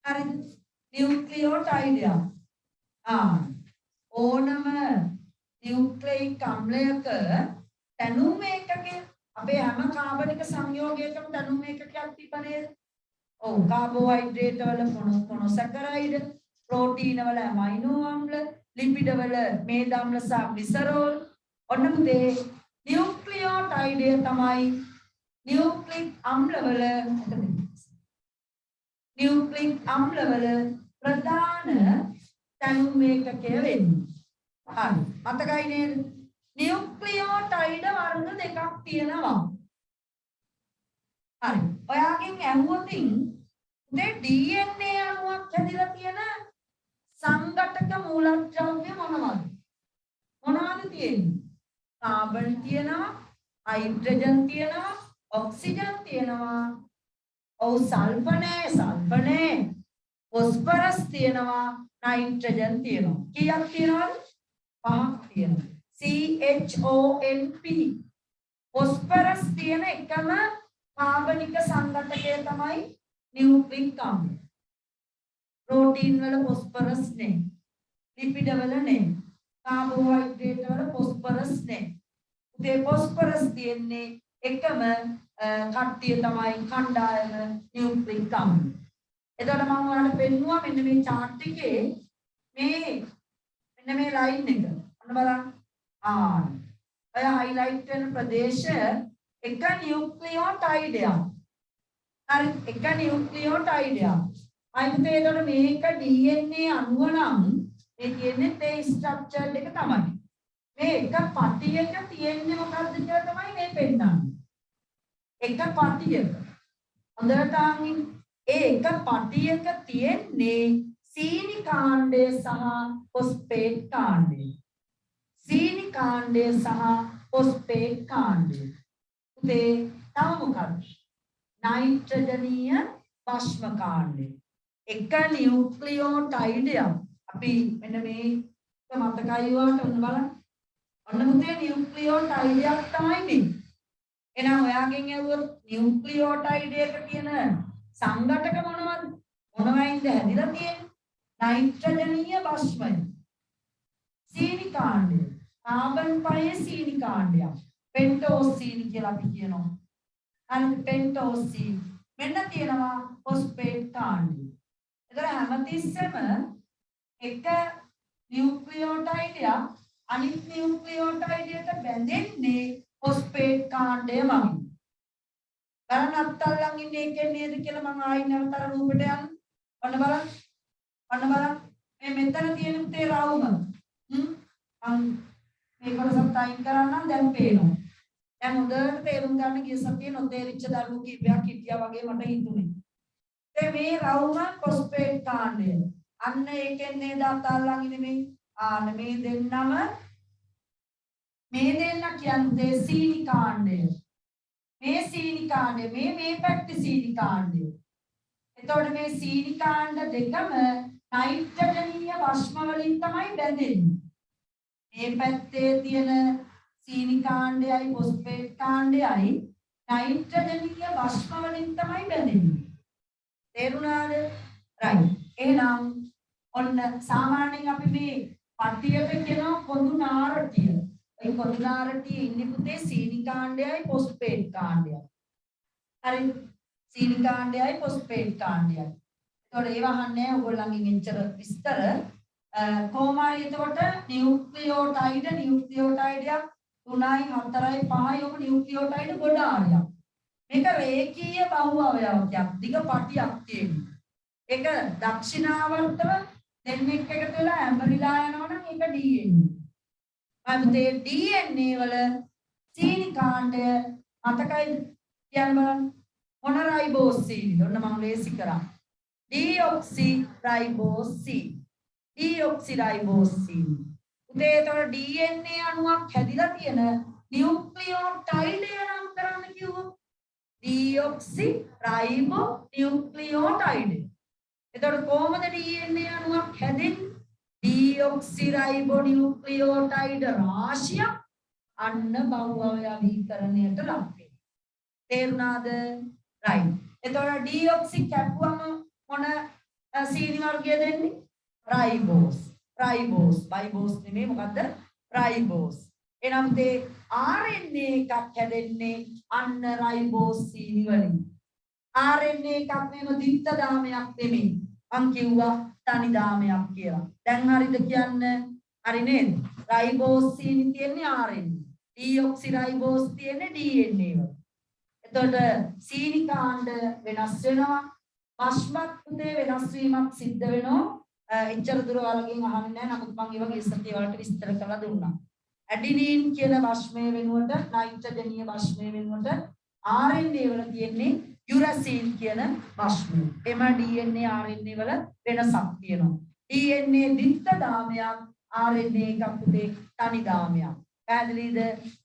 හරිද? නියුක්ලියෝටයිඩ් එක. ඕනම නියුක්ලියික් අම්ලයක තැනුම් ඒකකය අපේ හැම කාබනික සංයෝගයකම තැනුම් ඒකකයක් තිබ්බ නේද? ඔව් කාබෝහයිඩ්‍රේට් වල මොනොසැකරයිඩ්, ප්‍රෝටීන වල ඇමයිනෝ අම්ල, ලිපිඩ වල මේද අම්ල සහ ග්ලිසරෝල්. ඔන්න පුතේ නියුක්ලියෝටයිඩ් තමයි නියුක්ලික් අම්ලවල ප්‍රධාන තැනුම් ඒකකය වෙන්නේ. හරි. මතකයි නේද? නියුක්ලියෝටයිඩ් වර්ග දෙකක් තියෙනවා. හරි. ඔයාගෙන් ඇහුවොතින් මේ DNA අණුවක් හැදිලා තියෙන සංඝටක මූලද්‍රව්‍ය මොනවද? මොනවද තියෙන්නේ? කාබන් තියෙනවා, හයිඩ්‍රජන් තියෙනවා, ඔක්සිජන් තියෙනවා. ඔව් සල්ෆර් නෑ. ફોස්ෆරස් තියෙනවා, නයිට්‍රජන් තියෙනවා. කීයක් තියෙනවද? 5ක් තියෙනවා. CHONP. ફોස්ෆරස් තියෙන එකම කාබනික සංඝටකය තමයි නියුක්ලික් අම්ල. प्रोटीन वल फॉस्फरस ने लिपिड वल ने कार्बोहाइड्रेट वल फॉस्फरस ने उते फॉस्फरस තියෙන්නේ එකම කට්ටිය තමයි කණ්ඩායම නියුක්ලික් අම්ල. එතකොට මම ඔයාලට පෙන්නුවා මෙන්න මේ chart එකේ මෙන්න මේ ලයින් එක. අන්න බලන්න. ඔය highlight වෙන ප්‍රදේශ එක නියුක්ලියෝටයිඩ් එකක්. හරි එක නියුක්ලියෝටයිඩ් එකක්. අයිතේ එතකොට මේක DNA අණුව නම් මේ කියන්නේ මේ ස්ට්‍රක්චර් එක තමයි. මේ එක පටියක තියෙන්නේ මොකද්ද කියලා තමයි මේ පෙන්නන්නේ. එක පටියක. හොඳට අහන්න. ඒ එක පටියක තියෙන්නේ සීනි කාණ්ඩය සහ ෆොස්ෆේට් කාණ්ඩය. සීනි කාණ්ඩය සහ ෆොස්ෆේට් කාණ්ඩය. උදේ තව මොකක්ද? නයිට්‍රජනීය භස්ම කාණ්ඩය. එක නියුක්ලියෝටයිඩ් එකක්. අපි මෙන්න මේක මතකයි වාට ඔන්න බලන්න. ඔන්න මුතේ නියුක්ලියෝටයිඩ් එකක් තමයි මේ. එහෙනම් ඔයාගෙන් ඇහුවොත් නියුක්ලියෝටයිඩ් එක කියන සංඝටක මොනවද? මොනවයින්ද හැදිලා තියෙන්නේ? නයිට්‍රජනීය භස්මය. සීනි කාණ්ඩය. කාබන් පහේ සීනි කාණ්ඩයක්. පෙන්ටෝස් සීනි කියලා අපි කියනවා. හරිද? පෙන්ටෝස් සීනි. මෙන්න තියෙනවා ෆොස්ෆේට් කාණ්ඩය. එතන හැමතිස්සෙම එක නියුක්ලියෝටයිඩ් එක අනිත් නියුක්ලියෝටයිඩ් එකට බැඳෙන්නේ ෆොස්ෆේට් කාණ්ඩය මගින්. බලන්න අත්තල්ලන් ඉන්නේ එකෙන් නේද කියලා මම ආයි නැවතර රූපෙට යන්න. ඔන්න බලන්න. ඔන්න බලන්න. මේ මෙතන තියෙන උතේ රවුම. මම මේක කොටසත් අයින් කරන්නම් දැන් පේනවා. දැන් හොඳට තේරුම් ගන්න ගිය සතියේ නොතේරිච්ච දරුවෝ කීපයක් හිටියා වගේ මට හිතුනේ. මේ රවුම ෆොස්ෆේට් කාණ්ඩය. අන්න ඒකෙන් නේද අතල්ලන් ඉන්නේ මේ. මේ දෙන්නම මේ දෙන්න කියන්නේ සීනි කාණ්ඩය. මේ සීනි කාණ්ඩය මේ පැත්තේ සීනි කාණ්ඩය. එතකොට මේ සීනි කාණ්ඩ දෙකම නයිට්‍රජනීය භස්ම වලින් තමයි බැඳෙන්නේ. මේ පැත්තේ තියෙන සීනි කාණ්ඩයයි ෆොස්ෆේට් කාණ්ඩයයි නයිට්‍රජනීය භස්ම වලින් තමයි බැඳෙන්නේ. තේරුණාද? රයිට්. එහෙනම් ඔන්න සාමාන්‍යයෙන් අපි මේ පටියක කියනවා පොදු නාරටිය. ඒ පොදු නාරටියේ ඉන්නේ පුතේ සීනි කාණ්ඩයයි ෆොස්ෆේට් කාණ්ඩයයි. හරිද? සීනි කාණ්ඩයයි ෆොස්ෆේට් කාණ්ඩයයි. ඒතකොට ඒව අහන්නේ ඔයගොල්ලන්ගෙන් එච්චර විස්තර කොහොමයි එතකොට නියුක්ලියෝටයිඩ් එකක් 3යි 4යි 5යි ඔබ නියුක්ලියෝටයිඩ් ගොඩාරියක්. මේක රේඛීය බහුව අවයවයක්. දිග පටියක් තියෙනවා. ඒක දක්ෂිනාවර්තව දෙන්නෙක් එකතු වෙලා ඇඹරිලා යනවනම් ඒක DNA. අන්තේ DNA වල සීනි කාණ්ඩය මතකයිද? කියන්න බලන්න. මොන රයිබෝස් සීනි? ඔන්න මම ලේසි කරා. ඩීऑක්සිරයිබෝස් සීනි. ඩීऑක්සිරයිබෝස් සීනි. උදේ ඒතකොට DNA අණුවක් හැදිලා තියෙන නියුක්ලියෝටයිඩ් එක නම් කරන්න කිව්වොත් ඩීऑක්සිරයිබෝ නියුක්ලියෝටයිඩ්. එතකොට කොහොමද DNA අණුවක් හැදෙන්නේ? ඩීऑක්සිරයිබෝ නියුක්ලියෝටයිඩ් රාශියක් අන්න බහුවයවීකරණයට ලක් වෙනවා. තේරුණාද? රයිට්. එතකොට ඩීऑක්සි කැපුවම මොන සීනි වර්ගය දෙන්නේ? රයිබෝස්. රයිබෝස්. බයිබෝස් නෙමෙයි මොකද්ද? රයිබෝස්. එනම් තේ RNA එකක් හැදෙන්නේ අන්න රයිබෝස් සීනි වලින්. RNA එකක් මේව දිත්ත දාමයක් නෙමෙයි. මං කිව්වා තනි දාමයක් කියලා. දැන් හරිද කියන්න? හරි නේද? රයිබෝස් සීනි තියෙන්නේ RNA. ඩීऑක්සිරයිබෝස් තියෙන්නේ DNA වල. එතකොට සීනි කාණ්ඩ වෙනස් වෙනවා. මස්මත් පුතේ වෙනස් වීමක් සිද්ධ වෙනවා. එච්චර දුර වලකින් අහන්නේ නැහැ. නමුත් මම ඒ වගේ ඉස්සතිය වලට විස්තර කරලා දුන්නා. ඇඩිනින් කියන භස්මය වෙනුවට නයිට්‍රජනීය භස්මය වෙනුවට RNA වල තියෙන්නේ යුරසින් කියන භස්මය. එම DNA RNA වල වෙනසක් තියෙනවා. DNA දිත්ත දාමයක්, RNA එකක් පුතේ තනි දාමයක්. පැහැදිලිද?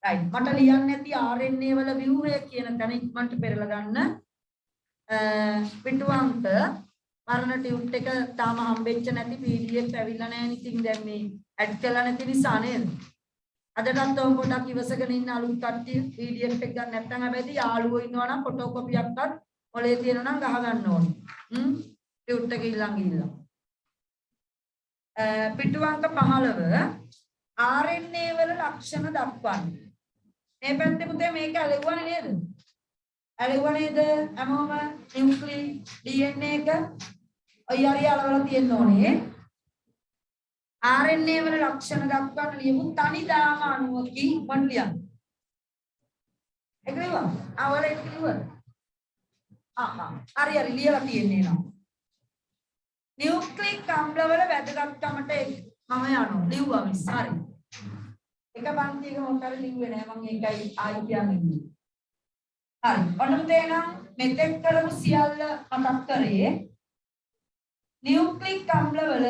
රයිට්. මට ලියන්න නැති RNA වල ව්‍යුහය කියන තැන ඉක්මනට පෙරලා ගන්න. පිටුවන්ක මරණ ටියුට් එක තාම හම්බෙච්ච නැති PDF ඇවිල්ලා නැහැ. ඉතින් දැන් මේ ඇඩ් කළා නැති නිසා නේද? අදටත් ඔය පොඩක් ඉවසගෙන ඉන්න අලුත් කට්ටිය PDF එක ගන්න නැත්නම් හැබැයි යාළුවෝ ඉන්නවා නම් ෆොටෝකොපියක්වත් මොලේ තියෙනවා නම් ගහ ගන්න ඕනේ. ටියුට් එක ඊළඟ ගිහිල්ලා. පිටුවන්ක 15 RNA වල ලක්ෂණ දක්වන්නේ. මේ පැත්තේ පුතේ මේක ඇලෙවුවනේ නේද? ඇලෙවුවා නේද? හැමෝම නියුක්ලි DNA එක ඔය හරිය වල තියෙන්න ඕනේ. RNA වල ලක්ෂණ දක්වන්න ලියමු තනි දාම අණුවකි මන් ලියන්න. ඒක ලියුවා. වල ඒක ලියුවා. හරි ලියලා තියෙන්නේ නෝ. නියුක්ලික් අම්ල වල වැදගත්කමට මම යනවා. ලියුවා මිස්. හරි. එක පන්තියක මොකද ලිව්වේ නෑ මම ඒකයි ආයි කියන්නේ. හරි. ඔන්න තේනම් මෙතෙක් කරපු සියල්ල මතක් කරේ. නියුක්ලික් අම්ල වල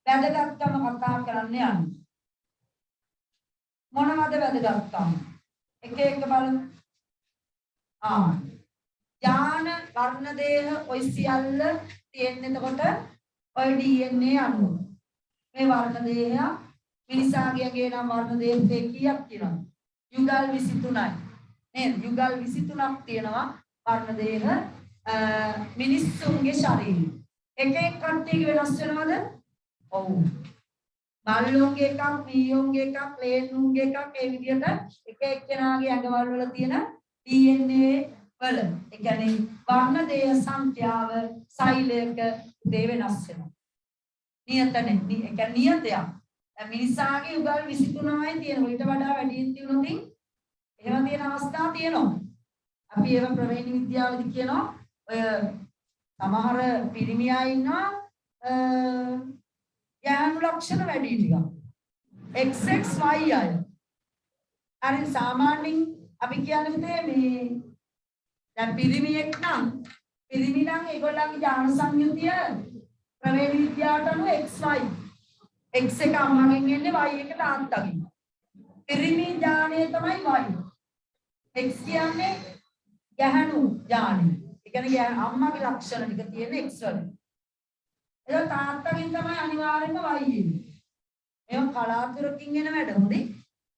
වැදගත්කම කතා කරන්න යන්නේ. මොනවද වැදගත්කම? එක එක බලමු. යාන වර්ණ දේහ ඔය සියල්ල තියෙන්නේ එතකොට ඔය DNA අණු. මේ වර්ණ දේහ මිනිසාගේ නම් වර්ණ දේහ කීයක් තියෙනවද? යුගල් 23යි. නේද? යුගල් 23ක් තියෙනවා වර්ණ දේහ මිනිස්සුන්ගේ ශරීරය. එක එක කට්ටියක වෙනස් වෙනවද? ඔව්. බල්ලෝන්ගේ එකක්, මීයෝන්ගේ එකක්, ලේන්නුන්ගේ එකක් ඒ විදිහට එක එක්කෙනාගේ ඇඟවල වල තියෙන DNA වල ඒ කියන්නේ වර්ණ දේහ සංඛ්‍යාව සෛලයක දේ වෙනස් වෙනවා. නියතනේ ඒ කියන්නේ නියතයක්. මිනිසාගේ උගල් 23යි තියෙනවා. ඊට වඩා වැඩියෙන් තියුණොත් එහෙම තියෙන අවස්ථා තියෙනවා. අපි ඒව ප්‍රවේණ විද්‍යාවේදී කියනවා ඔය සමහර පිරිමියා ඉන්නවා යානු ලක්ෂණ වැඩි ටිකක්. XXY අය. හරි සාමාන්‍යයෙන් අපි කියන්නේ මේ දැන් පිරිමියෙක් නම් ඒගොල්ලන්ගේ ඥාන සංයුතිය ප්‍රවේණ විද්‍යාවට අනුව XY. X එක අම්මගෙන් එන්නේ Y එක තාත්තගෙන්. පිරිමි ඥානය තමයි Y. X කියන්නේ ගැහණු ඥානය. ඒ කියන්නේ අම්මගේ ලක්ෂණ ටික තියෙන X වල. ඒක තාත්තගෙන් තමයි අනිවාර්යෙන්ම Y එන්නේ. මේක කලාතුරකින් එන වැඩ හොඳේ.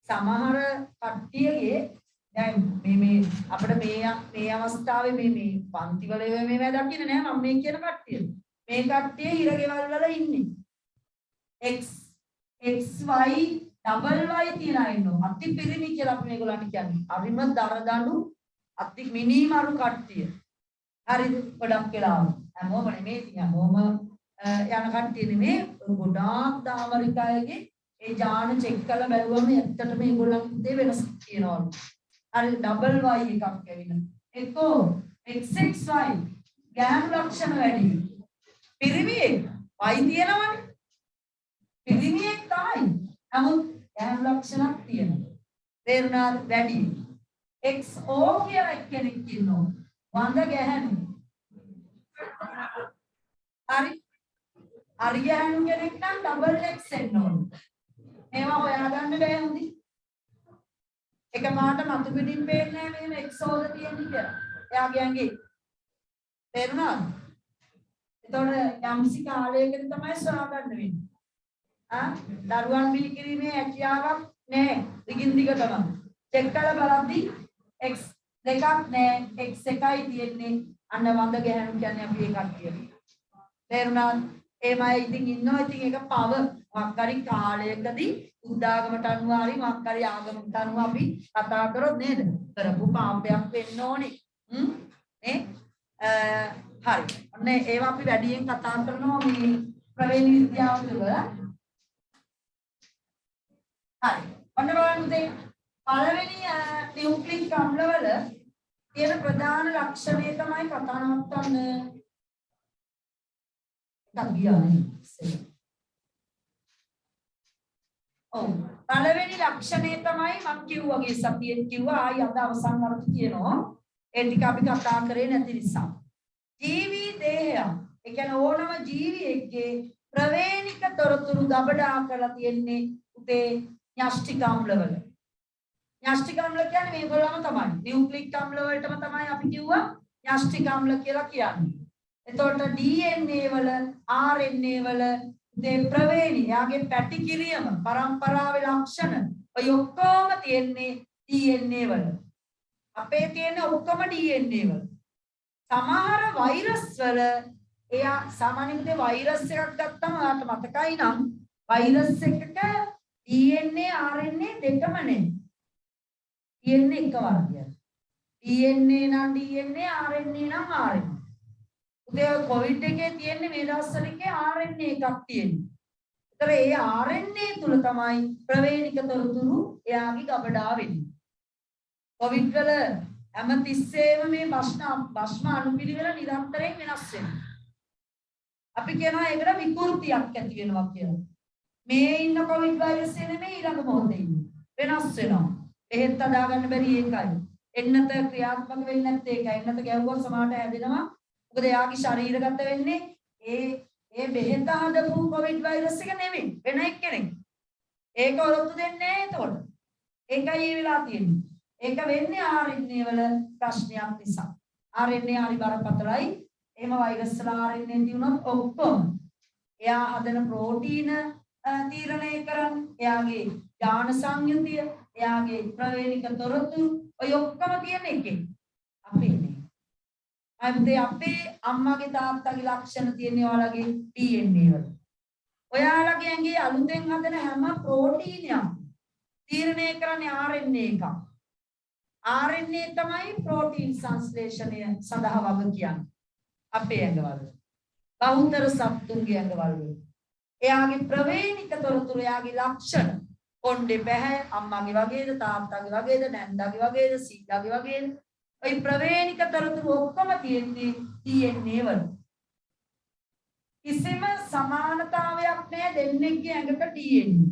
සමහර කට්ටියගේ දැන් මේ අපිට මේ අවස්ථාවේ මේ පන්ති වල මේ දකින්න නෑ මම මේ කියන කට්ටිය. මේ කට්ටිය හිරගෙවල් වල ඉන්නේ. X XY ඩබල් Y තියලා ඉන්නවා. අති පිරිමි කියලා අපි මේගොල්ලන්ට කියන්නේ. අරිම දරදඬු අති මිනිමරු කට්ටිය. හරිද? ගොඩක් වෙලාව. හැමෝම නෙමෙයි හැමෝම යන කට්ටිය නෙමෙයි ගොඩාක් දාමරිකායගේ ඒ ඥාන චෙක් කරලා බැලුවම ඇත්තටම මේගොල්ලන්ගේ වෙනස් තියෙනවා. හරි ඩබල් Y එකක් ඇවිල්ලා. එක්කෝ XXY ගෑනු ලක්ෂණ වැඩි. පිරිමියෙක් Y තියෙනවනේ. පිරිමියෙක් තමයි. නමුත් ගෑනු ලක්ෂණක් තියෙනවා. තේරුණාද? වැඩි. XO කියලා කෙනෙක් ඉන්නවා. වඳ ගැහණු. හරි. හරි ගැහණු කෙනෙක් නම් ඩබල් X එන්න ඕනේ. මේවා හොයාගන්න බෑ හොඳි. එකපාරට මතු පිටින් පේන්නේ නැහැ මේව XOද තියෙන්නේ කියලා. එයාගේ ඇඟේ. තේරුණාද? එතකොට යම්සි කාලයකට තමයි සොයාගන්න වෙන්නේ. දරුවන් බිලි කිරීමේ හැකියාවක් නැහැ. දිගින් දිගටම. චෙක් කරලා බලද්දී X දෙකක් නැහැ. X එකයි තියෙන්නේ. අන්න වඳ ගැහණු කියන්නේ අපි ඒ කට්ටිය. තේරුණාද? එමය ඉතින් ඉන්නවා. ඉතින් ඒක පව මොකක් හරි කාලයකදී උද්දාගමට අනුව හරි මොකක් හරි ආගමකට අනුව අපි කතා කරොත් නේද? කරපු පාපයක් වෙන්න ඕනේ. නේ? හරි. ඔන්න ඒවා අපි වැඩියෙන් කතා කරනවා මේ ප්‍රවේණි විද්‍යාව තුළ. හරි. ඔන්න බලන්න පළවෙනි නියුක්ලික් අම්ලවල තියෙන ප්‍රධාන ලක්ෂණය තමයි කතා නවත්තන්න. පළවෙනි ලක්ෂණය තමයි මම කිව්වාගේ සතියෙන් කිව්වා ආයි අද අවසන් වරට කියනවා. ඒ ටික අපි කතා කරේ නැති නිසා. ජීවී දේහය ඒ කියන්නේ ඕනම ජීවියෙක්ගේ ප්‍රවේණික තොරතුරු ගබඩා කරලා තියෙන්නේ උතේ න්‍යෂ්ටික අම්ලවල. න්‍යෂ්ටික අම්ල කියන්නේ මේගොල්ලම තමයි. නියුක්ලික් අම්ල වලටම තමයි අපි කිව්වා න්‍යෂ්ටික අම්ල කියලා කියන්නේ. එතකොට DNA වල RNA වල මේ ප්‍රවේණි යාගේ පැටි කිරියම පරම්පරාවේ ලක්ෂණ ඔය ඔක්කොම තියෙන්නේ DNA වල. අපේ තියෙන ඔක්කොම DNA වල. සමහර වෛරස් වල එයා සාමාන්‍යයෙන් වෛරස් එකක් ගත්තම ඔයාලට මතකයි නම් වෛරස් එකක DNA RNA දෙකම නේ. DNA එක වර්ගයක්. DNA නම් DNA RNA නම් RNA. උදේ කොවිඩ් එකේ තියෙන්නේ මේ දවස්වල එකේ RNA එකක් තියෙන්නේ. ඒතර ඒ RNA තුල තමයි ප්‍රවේණික තොරතුරු එයාගේ ගබඩා වෙන්නේ. කොවිඩ් වල හැමතිස්සෙම මේ භස්ම අණුපිළිවෙල නිරන්තරයෙන් වෙනස් වෙනවා. අපි කියනවා ඒකට විකෘතියක් ඇති වෙනවා කියලා. මේ ඉන්න කොවිඩ් වෛරසය නෙමෙයි ඊළඟ මොහොතේ ඉන්නේ. වෙනස් වෙනවා. එහෙත් හදාගන්න බැරි ඒකයි. එන්නත ක්‍රියාත්මක වෙන්නේ නැත්තේ ඒකයි. එන්නත ගැව්වොත් සමාහට හැදෙනවා. මොකද එයාගේ ශරීරගත වෙන්නේ ඒ බෙහෙත හදපු කොවිඩ් වෛරස් එක නෙමෙයි. වෙන එක්කෙනෙක්. ඒක ඔරොත්තු දෙන්නේ නැහැ එතකොට. ඒකයි ඒ වෙලා තියෙන්නේ. ඒක වෙන්නේ RNA වල ප්‍රශ්නයක් නිසා. RNA හරි බරපතලයි. එහෙම වෛරස් වල RNA දිනුනොත් ඔක්කොම එයා හදන ප්‍රෝටීන තීරණය කරන්නේ එයාගේ යාන සංයුතිය එයාගේ ප්‍රවේණික තොරතුරු ඔය ඔක්කොම තියෙන එකේ අපේ නේ. අපේ අම්මගේ තාත්තගේ ලක්ෂණ තියෙන ඔයාලගේ DNA වල. ඔයාලගේ ඇඟේ අලුතෙන් හදන හැම ප්‍රෝටීනයක් තීරණය කරන්නේ RNA එකක්. RNA තමයි ප්‍රෝටීන් සංශ්ලේෂණය සඳහා වග කියන්නේ. අපේ ඇඟවල. බහුතර සත්තුන්ගේ ඇඟවල. එයාගේ ප්‍රවේණික තොරතුරු එයාගේ ලක්ෂණ කොණ්ඩේ පැහැ අම්මාගේ වගේද තාත්තාගේ වගේද නැන්දාගේ වගේද සීයාගේ වගේද ඔය ප්‍රවේණික තොරතුරු ඔක්කොම තියෙන්නේ DNA වල. කිසිම සමානතාවයක් නැහැ දෙන්නෙක්ගේ ඇඟට DNA.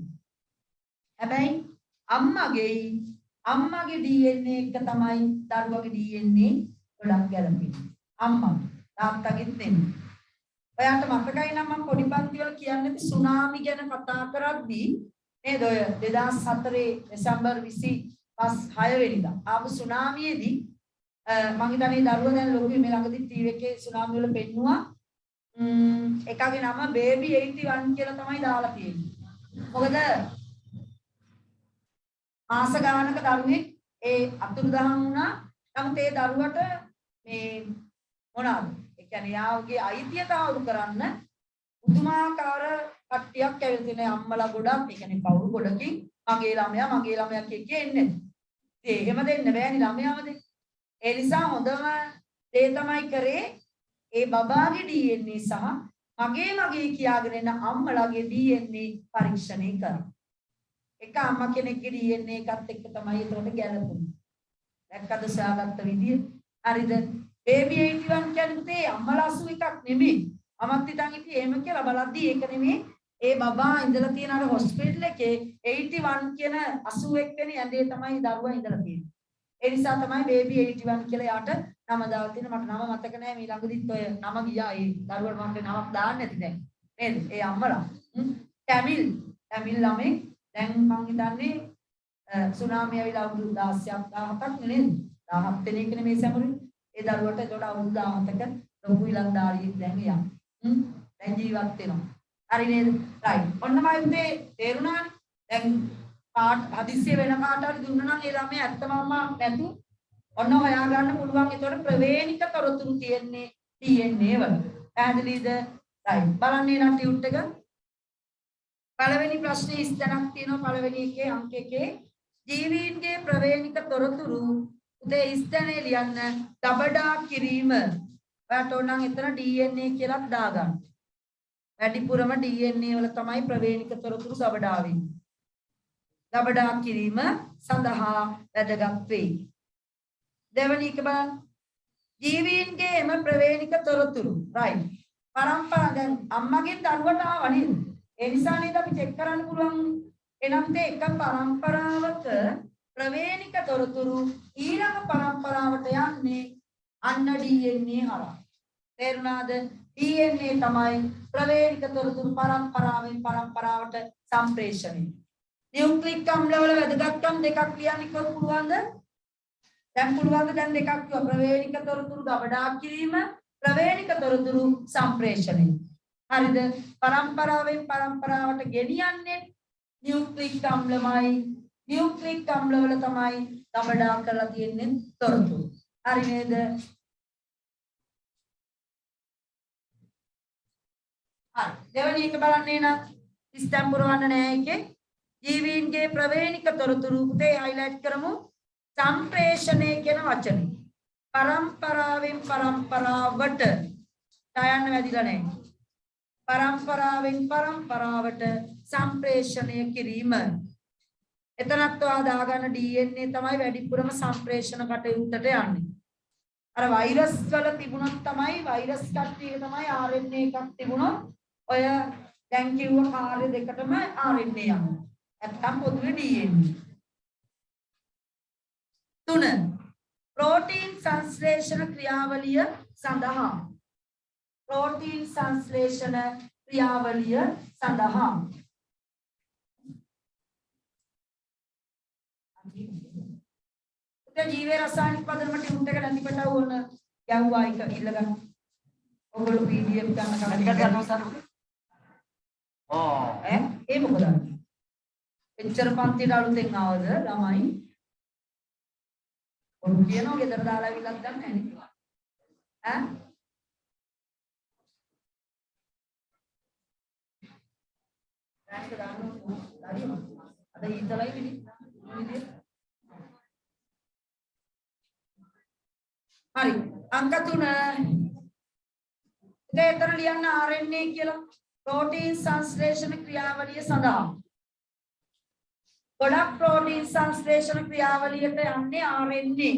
හැබැයි අම්මගේ DNA එක තමයි දරුවගේ DNA ගොඩක් ගැලපෙන්නේ. අම්මා තාත්තගෙත් නෙමෙයි. ඔයාට මතකයි නම් මම පොඩි පන්ති වල කියන්නේ සුනාමි ගැන කතා කරද්දී නේද ඔය 2004 දෙසැම්බර් 26 වෙනිදා ආපු සුනාමියේදී මම හිතන්නේ දරුවා දැන් ලොකුයි මේ ළඟදී ටීවී එකේ සුනාමි වල පෙන්නුවා එකගේ නම බේබි 81 කියලා තමයි දාලා තියෙන්නේ. මොකද මාස ගානක දරුවෙක් ඒ අතුරුදහන් වුණා. නමුත් ඒ දරුවට මේ මොනවාද? ඒ කියන්නේ යාගේ අයිතිය තාවුරු කරන්න උතුමාකාර කට්ටියක් ඇවිල්ලා තියෙන අම්මලා ගොඩක් ඒ කියන්නේ කවුරු ගොඩකින් මගේ ළමයා කිය එන්නේ. ඉතින් එහෙම දෙන්න බෑනේ ළමයාම දෙන්න. ඒ නිසා හොඳම දේ තමයි කරේ ඒ බබාගේ DNA සහ මගේ කියාගෙන එන අම්මලාගේ DNA පරීක්ෂණය කරා. එක අම්මා කෙනෙක්ගේ DNA එකත් එක්ක තමයි ඒකට ගැලපුණේ. දැක්කද සාගත්ත විදිය? හරිද? බේබි 81 කියන්නේ අම්මලා 81ක් නෙමෙයි. අමත් හිතන් ඉතින් එහෙම කියලා බලද්දි ඒක නෙමෙයි. ඒ බබා ඉඳලා තියෙන අර හොස්පිටල් එකේ 81 කියන 81 වෙනි ඇඳේ තමයි දරුවා ඉඳලා තියෙන්නේ. ඒ නිසා තමයි බේබි 81 කියලා යාට නම දාලා තියෙන්නේ. මට නම මතක නැහැ. මේ ළඟදිත් ඔය නම ගියා. ඒ දරුවට මම නමක් දාන්න නැති දැන්. නේද? ඒ අම්මලා. ටැමිල් ළමයි දැන් මං හිතන්නේ සුනාමි ඇවිල්ලා අවුරුදු 16ක් 17ක් නේද? 17 දෙනෙක් නේ මේ සැමරුනේ. ඒ දරුවට ඒකට අවුරුදු 17ක ලොකු ඉලක්කාරියෙක් දැන් යා. දැන් ජීවත් වෙනවා. හරි නේද? රයිට්. ඔන්නමයි උදේ තේරුණානේ. දැන් කාට හදිස්සිය වෙන කාට හරි දුන්නා නම් ඒ ළමයා ඇත්තම අම්මා නැතු ඔන්න හොයා ගන්න පුළුවන්. ඒතකොට ප්‍රවේණික තොරතුරු තියෙන්නේ DNA වල. පැහැදිලිද? right බලන්න නා ටියුට් එක පළවෙනි ප්‍රශ්නේ ඉස්තනක් තියෙනවා පළවෙනි එකේ අංක එකේ ජීවීන්ගේ ප්‍රවේණික තොරතුරු උදේ ඉස්තනේ ලියන්න දබඩා කිරීම ඔයාට ඕන නම් එතන DNA කියලා දාගන්න වැඩිපුරම DNA වල තමයි ප්‍රවේණික තොරතුරු දබඩා වෙන්නේ දබඩා කිරීම සඳහා වැදගත් වේ දෙවැනි එක බලන්න ජීවීන්ගේ එම ප්‍රවේණික තොරතුරු right පරම්පරා දැන් අම්මගෙන් දරුවට ආව නේද ඒ නිසා නේද අපි චෙක් කරන්න පුළුවන් එනම් තේ එක පරම්පරාවක ප්‍රවේණික තොරතුරු ඊළඟ පරම්පරාවට යන්නේ අන්න DNA හරහා තේරුණාද DNA තමයි ප්‍රවේණික තොරතුරු පරම්පරාවෙන් පරම්පරාවට සම්ප්‍රේෂණය නියුක්ලික් අම්ලවල වැදගත්කම් දෙකක් ලියන්න කිව්වොත් පුළුවන්ද දැන් පුළුවන් දැන් දෙකක් කිව්වා ප්‍රවේණික තොරතුරු ගබඩා කිරීම ප්‍රවේණික තොරතුරු සම්ප්‍රේෂණය හරිද පරම්පරාවෙන් පරම්පරාවට ගෙනියන්නේ නියුක්ලික් අම්ලමයි නියුක්ලික් අම්ලවල තමයි ගබඩා කරලා තියෙන්නේ තොරතුරු හරි නේද හරි දෙවෙනි එක බලන්නේ නම් සිස්ටම් පුරවන්න නෑ එකේ ජීවීන්ගේ ප්‍රවේණික තොරතුරු උදේ හයිලයිට් කරමු සම්ප්‍රේෂණය කියන වචනේ පරම්පරාවෙන් පරම්පරාවට ටයන්න වැදිලා නැහැ පරම්පරාවෙන් පරම්පරාවට සම්ප්‍රේෂණය කිරීම එතනත් ඔයා දාගන්න DNA තමයි වැඩිපුරම සම්ප්‍රේෂණ කටයුත්තට යන්නේ අර වෛරස් වල තිබුණොත් තමයි වෛරස් කට්ටියක තමයි RNA එකක් තිබුණොත් ඔය දැන් කිව්ව කාර්ය දෙකටම RNA යනවා නැත්තම් පොදුවේ DNA 3 ප්‍රෝටීන් සංශ්ලේෂණ ක්‍රියාවලිය සඳහා ප්‍රෝටීන් සංශ්ලේෂණ ක්‍රියාවලිය සඳහා ජීව රසායනික පදනම ටියුට් එක නැති කොට ඕන යවුවා එක ඉල්ලගන්න. ඔයගොල්ලෝ PDF ගන්න කලින් ගන්නවා සර්. ඒ මොකද? එච්චර පන්තියට අලුතෙන් ආවද ළමයි? ඔන්න කියනවා ගෙදර දාලා විලක් ගන්න නැහැ නේද? ඈ? රැස්ක දානවා. අද ඊතලයි විදිහ. හරි අංක 3 දෙතර ලියන්න RNA කියලා ප්‍රෝටීන් සංශ්ලේෂණ ක්‍රියාවලිය සඳහා ගොඩක් ප්‍රෝටීන් සංශ්ලේෂණ ක්‍රියාවලියට යන්නේ RNA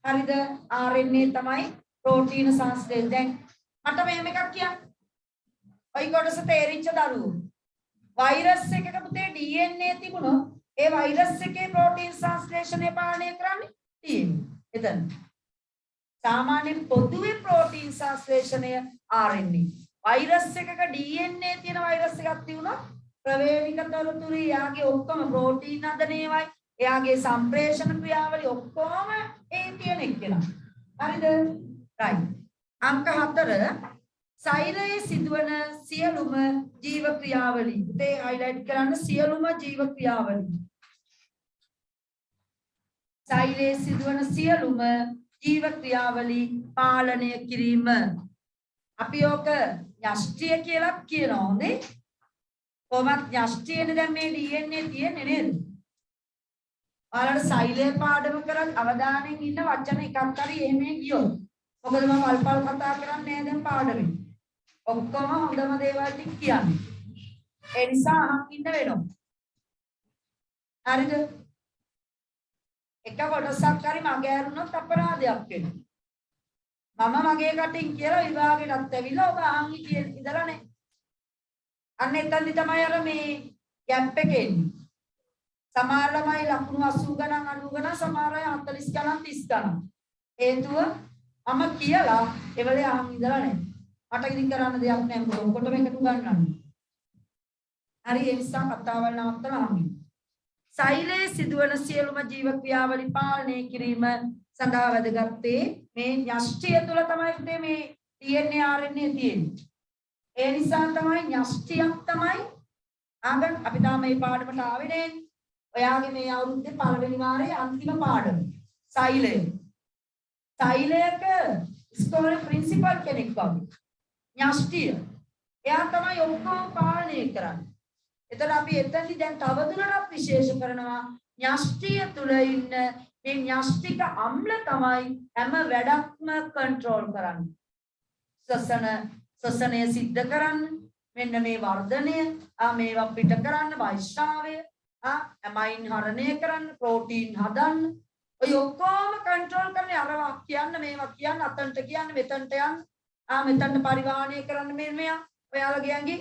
හරිද RNA තමයි ප්‍රෝටීන සංශ්ලේෂණ දැන් මට මෙහෙම එකක් කියන්න ඔයි කොටස තේරිච්ච දරුවෝ වෛරස් එකක පුතේ DNA තිබුණොත් ඒ වෛරස් එකේ ප්‍රෝටීන් සංශ්ලේෂණය පාලනය කරන්නේ තියෙන්නේ එතන සාමාන්‍ය පොදුවේ ප්‍රෝටීන් සංශ්ලේෂණය RNA වෛරස් එකක DNA තියෙන වෛරස් එකක් තියුණොත් ප්‍රවේණික තොරතුරු එයාගේ ඔක්කොම ප්‍රෝටීන් හදන ඒවායි එයාගේ සම්ප්‍රේෂණ ක්‍රියාවලිය ඔක්කොම ඒ තියෙන එක්කෙනා හරිද right අංක 4 ශරීරයේ සිදුවන සියලුම ජීව ක්‍රියාවලි උදේ highlight කරන්න සියලුම ජීව ක්‍රියාවලි ශරීරයේ සිදුවන සියලුම ජීව ක්‍රියාවලි පාලනය කිරීම අපි ඕක න්‍යෂ්ටිය කියලා කියනවා නේ කොහොමද න්‍යෂ්ටියනේ දැන් මේ DNA තියෙන්නේ නේද ඔයාලට ශරීරය පාඩම කරන් අවධානයෙන් ඉන්න වචන එකක් හරි එහෙම ගියොත් මොකද මම අල්පල් කතා කරන්නේ දැන් පාඩමේ ඔක්කොම හොඳම දේවල් ටික කියන්නේ ඒ නිසා අහන් ඉන්න වෙනවා හරිද එක කොටසක් හරි මගේ ඇරුණොත් අපරාධයක් වෙනවා මම මගේ කටින් කියලා විභාගෙටත් ඇවිල්ලා ඔබ අහන් ඉඳලානේ අන්න එතනදි තමයි අර මේ ගැප් එක එන්නේ සමහර ළමයි ලකුණු 80 ගණන් 90 ගණන් සමහර අය 40 ගණන් 30 ගණන් හේතුව මම කියලා එවලේ අහන් ඉඳලා නැහැ මට ඉතින් කරන්න දෙයක් නැහැ මොකද ඔක්කොටම එකතු ගන්නන්නේ හරි ඒ නිසා කතාවල් නවත්තලා අහන් ශරීරයේ සිදුවන සියලුම ජීව ක්‍රියාවලි පාලනය කිරීම සඳහා වැදගත් මේ න්‍යෂ්ටිය තුළ තමයි මේ DNA RNA තියෙන්නේ. ඒ නිසා තමයි න්‍යෂ්ටියක් තමයි ආගන් අපි තාම මේ පාඩමට ආවේ නේ. ඔයාගේ මේ අවුරුද්දේ පළවෙනි වාරයේ අන්තිම පාඩම. ශරීරය. ශරීරයක ස්කෝලේ ප්‍රින්සිපල් කෙනෙක් වගේ. න්‍යෂ්ටිය. එයා තමයි ඔක්කොම පාලනය කරන්නේ. එතන අපි එතනදි දැන් තවදුරටත් විශේෂ කරනවා න්‍යෂ්ටිය තුල ඉන්න මේ න්‍යෂ්ටික අම්ල තමයි හැම වැඩක්ම කන්ට්‍රෝල් කරන්නේ. ශ්වසනය සිද්ධ කරන්න මෙන්න මේ වර්ධනය මේවා පිට කරන්න වෛශ්‍රාවය ඇමයින් හරණය කරන්න ප්‍රෝටීන් හදන්න ඔය ඔක්කොම කන්ට්‍රෝල් කරන්නේ අරවා කියන්න මේවා කියන්න අතන්ට කියන්න මෙතනට යන්න මෙතනට පරිවාහනය කරන්න මෙයා ඔයාලගේ ඇඟේ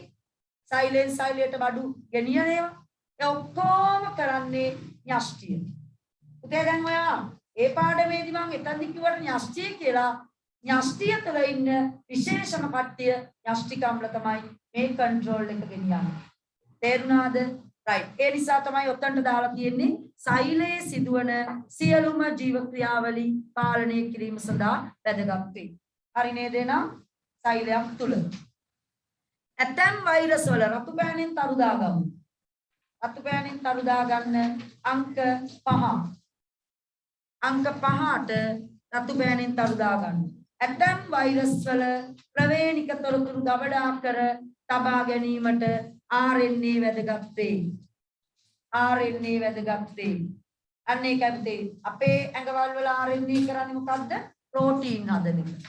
සයිලෙට බඩු ගෙනියන ඒවා ඒ ඔක්කොම කරන්නේ න්‍යෂ්ටිය. උදේ දැන් ඔයා ඒ පාඩමේදී මම එතනදි කිව්වට න්‍යෂ්ටිය කියලා න්‍යෂ්ටිය තුළ ඉන්න විශේෂම කට්ටිය න්‍යෂ්ටික අම්ල තමයි මේ කන්ට්‍රෝල් එක ගෙනියන්නේ. තේරුණාද? රයිට්. ඒ නිසා තමයි ඔතනට දාලා තියෙන්නේ සෛලයේ සිදුවන සියලුම ජීව ක්‍රියාවලි පාලනය කිරීම සඳහා වැදගත් වේ. හරි නේද? එහෙනම් සෛලයක් තුළ ඇතැම් වෛරස් වල රතු පෑනෙන් තරු දාගමු. රතු පෑනෙන් තරු දාගන්න අංක 5. අංක 5ට රතු පෑනෙන් තරු දාගන්න. ඇතැම් වෛරස් වල ප්‍රවේණික තොරතුරු ගබඩා කර තබා ගැනීමට RNA වැදගත් වේ. RNA වැදගත් වේ. අන්න ඒකයි අපේ ඇඟවල් වල RNA කරන්නේ මොකද්ද? ප්‍රෝටීන් හදන එක.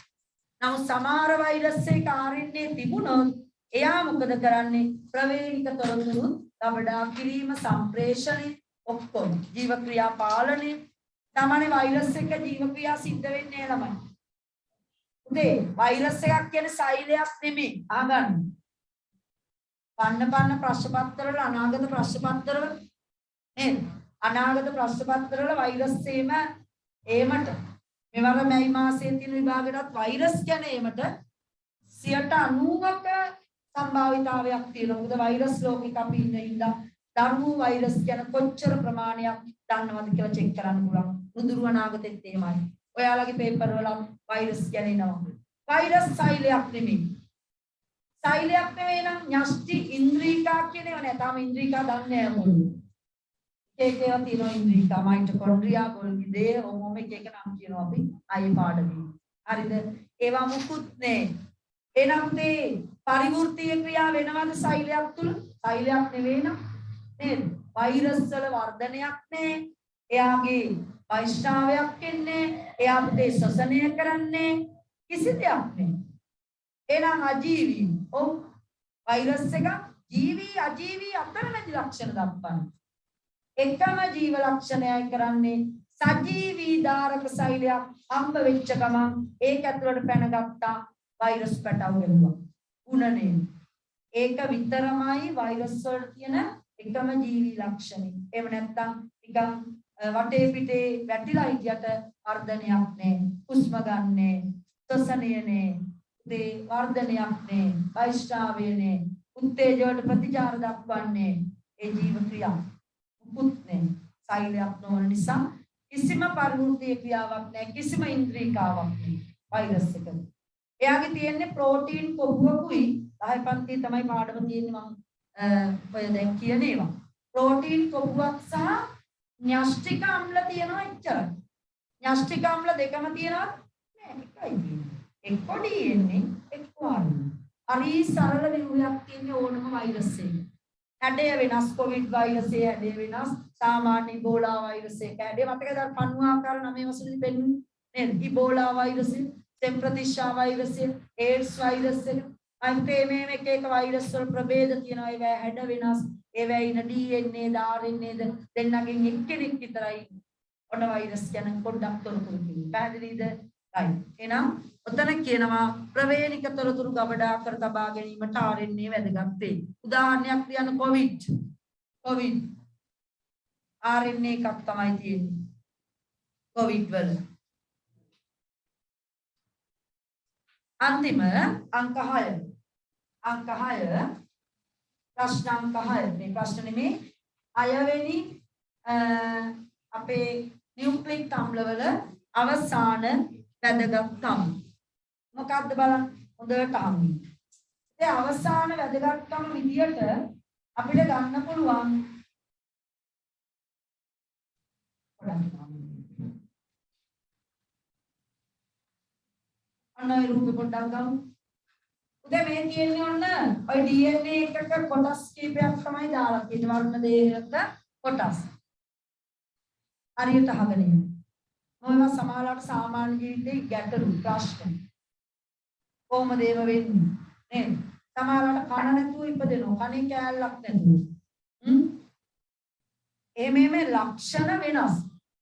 නමුත් සමහර වෛරස් එක RNA තිබුණොත් එයා මොකද කරන්නේ? ප්‍රවේණික තොරතුරු ගබඩා කිරීම, සම්ප්‍රේෂණය ඔක්කොම ජීව ක්‍රියා පාලනය. සාමාන්‍ය වෛරස් එක ජීව ක්‍රියා සිද්ධ වෙන්නේ ළමයි. උදේ වෛරස් එකක් කියන්නේ සෛලයක් නෙමෙයි. අහගන්න. පන්න ප්‍රශ්න පත්‍රවල අනාගත ප්‍රශ්න පත්‍රවල නේද? අනාගත ප්‍රශ්න පත්‍රවල වෛරස් ඒමට මෙවර මැයි මාසයේ තියෙන විභාගෙටත් වෛරස් කියන්නේ ඒමට 90%ක සම්භාවිතාවයක් තියෙනවා. මොකද වෛරස් ලෝකෙක අපි ඉඳලා ධර්ම වෛරස් ගැන කොච්චර ප්‍රමාණයක් දන්නවද කියලා චෙක් කරන්න පුළුවන්. නුදුරු අනාගතෙත් එහෙමයි. ඔයාලගේ පේපර් වල වෛරස් කියන්නේ නම. වෛරස් සෛලයක් නෙමෙයි. සෛලයක් නෙවෙයි නම් න්‍යෂ්ටි ඉන්ද්‍රිකා කියන ඒවා නෑ. තාම ඉන්ද්‍රිකා දන්නේ නෑ මොකද. ඒකේව තියෙනවා ඉන්ද්‍රිකා, මයිටොකොන්ඩ්‍රියා, ගොල්ගි දේ, ඔමොම එක නම් කියනවා අපි ආයේ පාඩමේ. හරිද? ඒවා මුකුත් නෑ. එනම් මේ පරිවෘත්තීය ක්‍රියා වෙනවද සෛලයක් තුල? සෛලයක් නෙවෙයි නම් නේද? වෛරස් වල වර්ධනයක් නෑ. එයාගේ වෛශ්‍රාවයක් එන්නේ, එයා පුතේ ශ්වසනය කරන්නේ කිසි දෙයක් නෑ. එනම් අජීවී. ඔව්. වෛරස් එක ජීවී අජීවී අතරමැදි ලක්ෂණ දක්වනවා. එකම ජීව ලක්ෂණයයි කරන්නේ සජීවී ධාරක සෛලයක් හම්බ වෙච්ච ගමන් ඒක ඇතුළට පැනගත්තා වෛරස් පැටව වෙනවා. උණනේ. ඒක විතරමයි වෛරස් වල තියෙන එකම ජීවී ලක්ෂණය. එහෙම නැත්නම් නිකන් වටේ පිටේ වැටිලා හිටියට වර්ධනයක් නැහැ. හුස්ම ගන්නෑ. ශ්වසනය නැහැ. ඒ වර්ධනයක් නැහැ. වෛශ්‍රාවය නැහැ. උත්තේජ වලට ප්‍රතිචාර දක්වන්නේ ඒ ජීව ක්‍රියා. මුකුත් නැහැ. සෛලයක් නොවන නිසා කිසිම පරිවෘත්තීය ක්‍රියාවක් නැහැ. කිසිම ඉන්ද්‍රිකාවක් නැහැ. වෛරස් එක. එයාගේ තියෙන්නේ ප්‍රෝටීන් කොහොමකුයි 10 පන්තියේ තමයි පාඩම තියෙන්නේ මම ඔය දැන් කියන ඒවා. ප්‍රෝටීන් කොහොමක් සහ න්‍යෂ්ටික අම්ල තියෙනවා එච්චරයි. න්‍යෂ්ටික අම්ල දෙකම තියෙනවා නෑ එකයි තියෙන්නේ. එක්ක DNA එක්ක RNA. හරි සරල විවරයක් තියෙන ඕනම වෛරස් එකක. හැඩය වෙනස් කොවිඩ් වෛරසයේ හැඩය වෙනස් සාමාන්‍ය ඉබෝලා වෛරසයක හැඩය මතකද පණුව ආකාර 9 වසරේදී පෙන්වන්නේ නේද? ඉබෝලා වෛරසය, සෙම්ප්‍රතිෂා වෛරසය, ඒඩ්ස් වෛරසය අන්තිම එක වෛරස් වල ප්‍රභේද තියෙනවා. ඒවා හැඩ වෙනස්. ඒවා ඉන DNA ද RNA ද දෙන්නගෙන් එක්කෙනෙක් විතරයි. ඔන්න වෛරස් ගැන පොඩ්ඩක් තොරතුරු කිව්වා. පැහැදිලිද? right. එහෙනම් ඔතන කියනවා ප්‍රවේණික තොරතුරු ගබඩා කර තබා ගැනීමට RNA වැදගත් වේ. උදාහරණයක් කියන්න කොවිඩ්. RNA එකක් තමයි තියෙන්නේ. කොවිඩ් වල. අන්තිම අංක 6. අංක 6 ප්‍රශ්න අංක 6 මේ ප්‍රශ්න නෙමේ 6 වෙනි අපේ නියුක්ලික් අම්ලවල අවසාන වැදගත්කම් මොකක්ද බලන්න හොඳට අහන්න. ඒ අවසාන වැදගත්කම විදියට අපිට ගන්න පුළුවන් අන්න ඒ රූපේ පොඩ්ඩක් ගමු. උදේ මේ තියෙන්නේ ඔන්න ඔය DNA එකක කොටස් කීපයක් තමයි දාලා තියෙන්නේ වර්ණ දේහක කොටස්. හරියට අහගෙන ඉන්න. මොනවා සමාජලට සාමාන්‍ය ජීවිතේ ගැටලු ප්‍රශ්න. කොහොමද ඒව වෙන්නේ? නේද? සමාජලට කන නැතුව ඉපදෙනවා. කනේ කෑල්ලක් නැතුව. මේ ලක්ෂණ වෙනස්.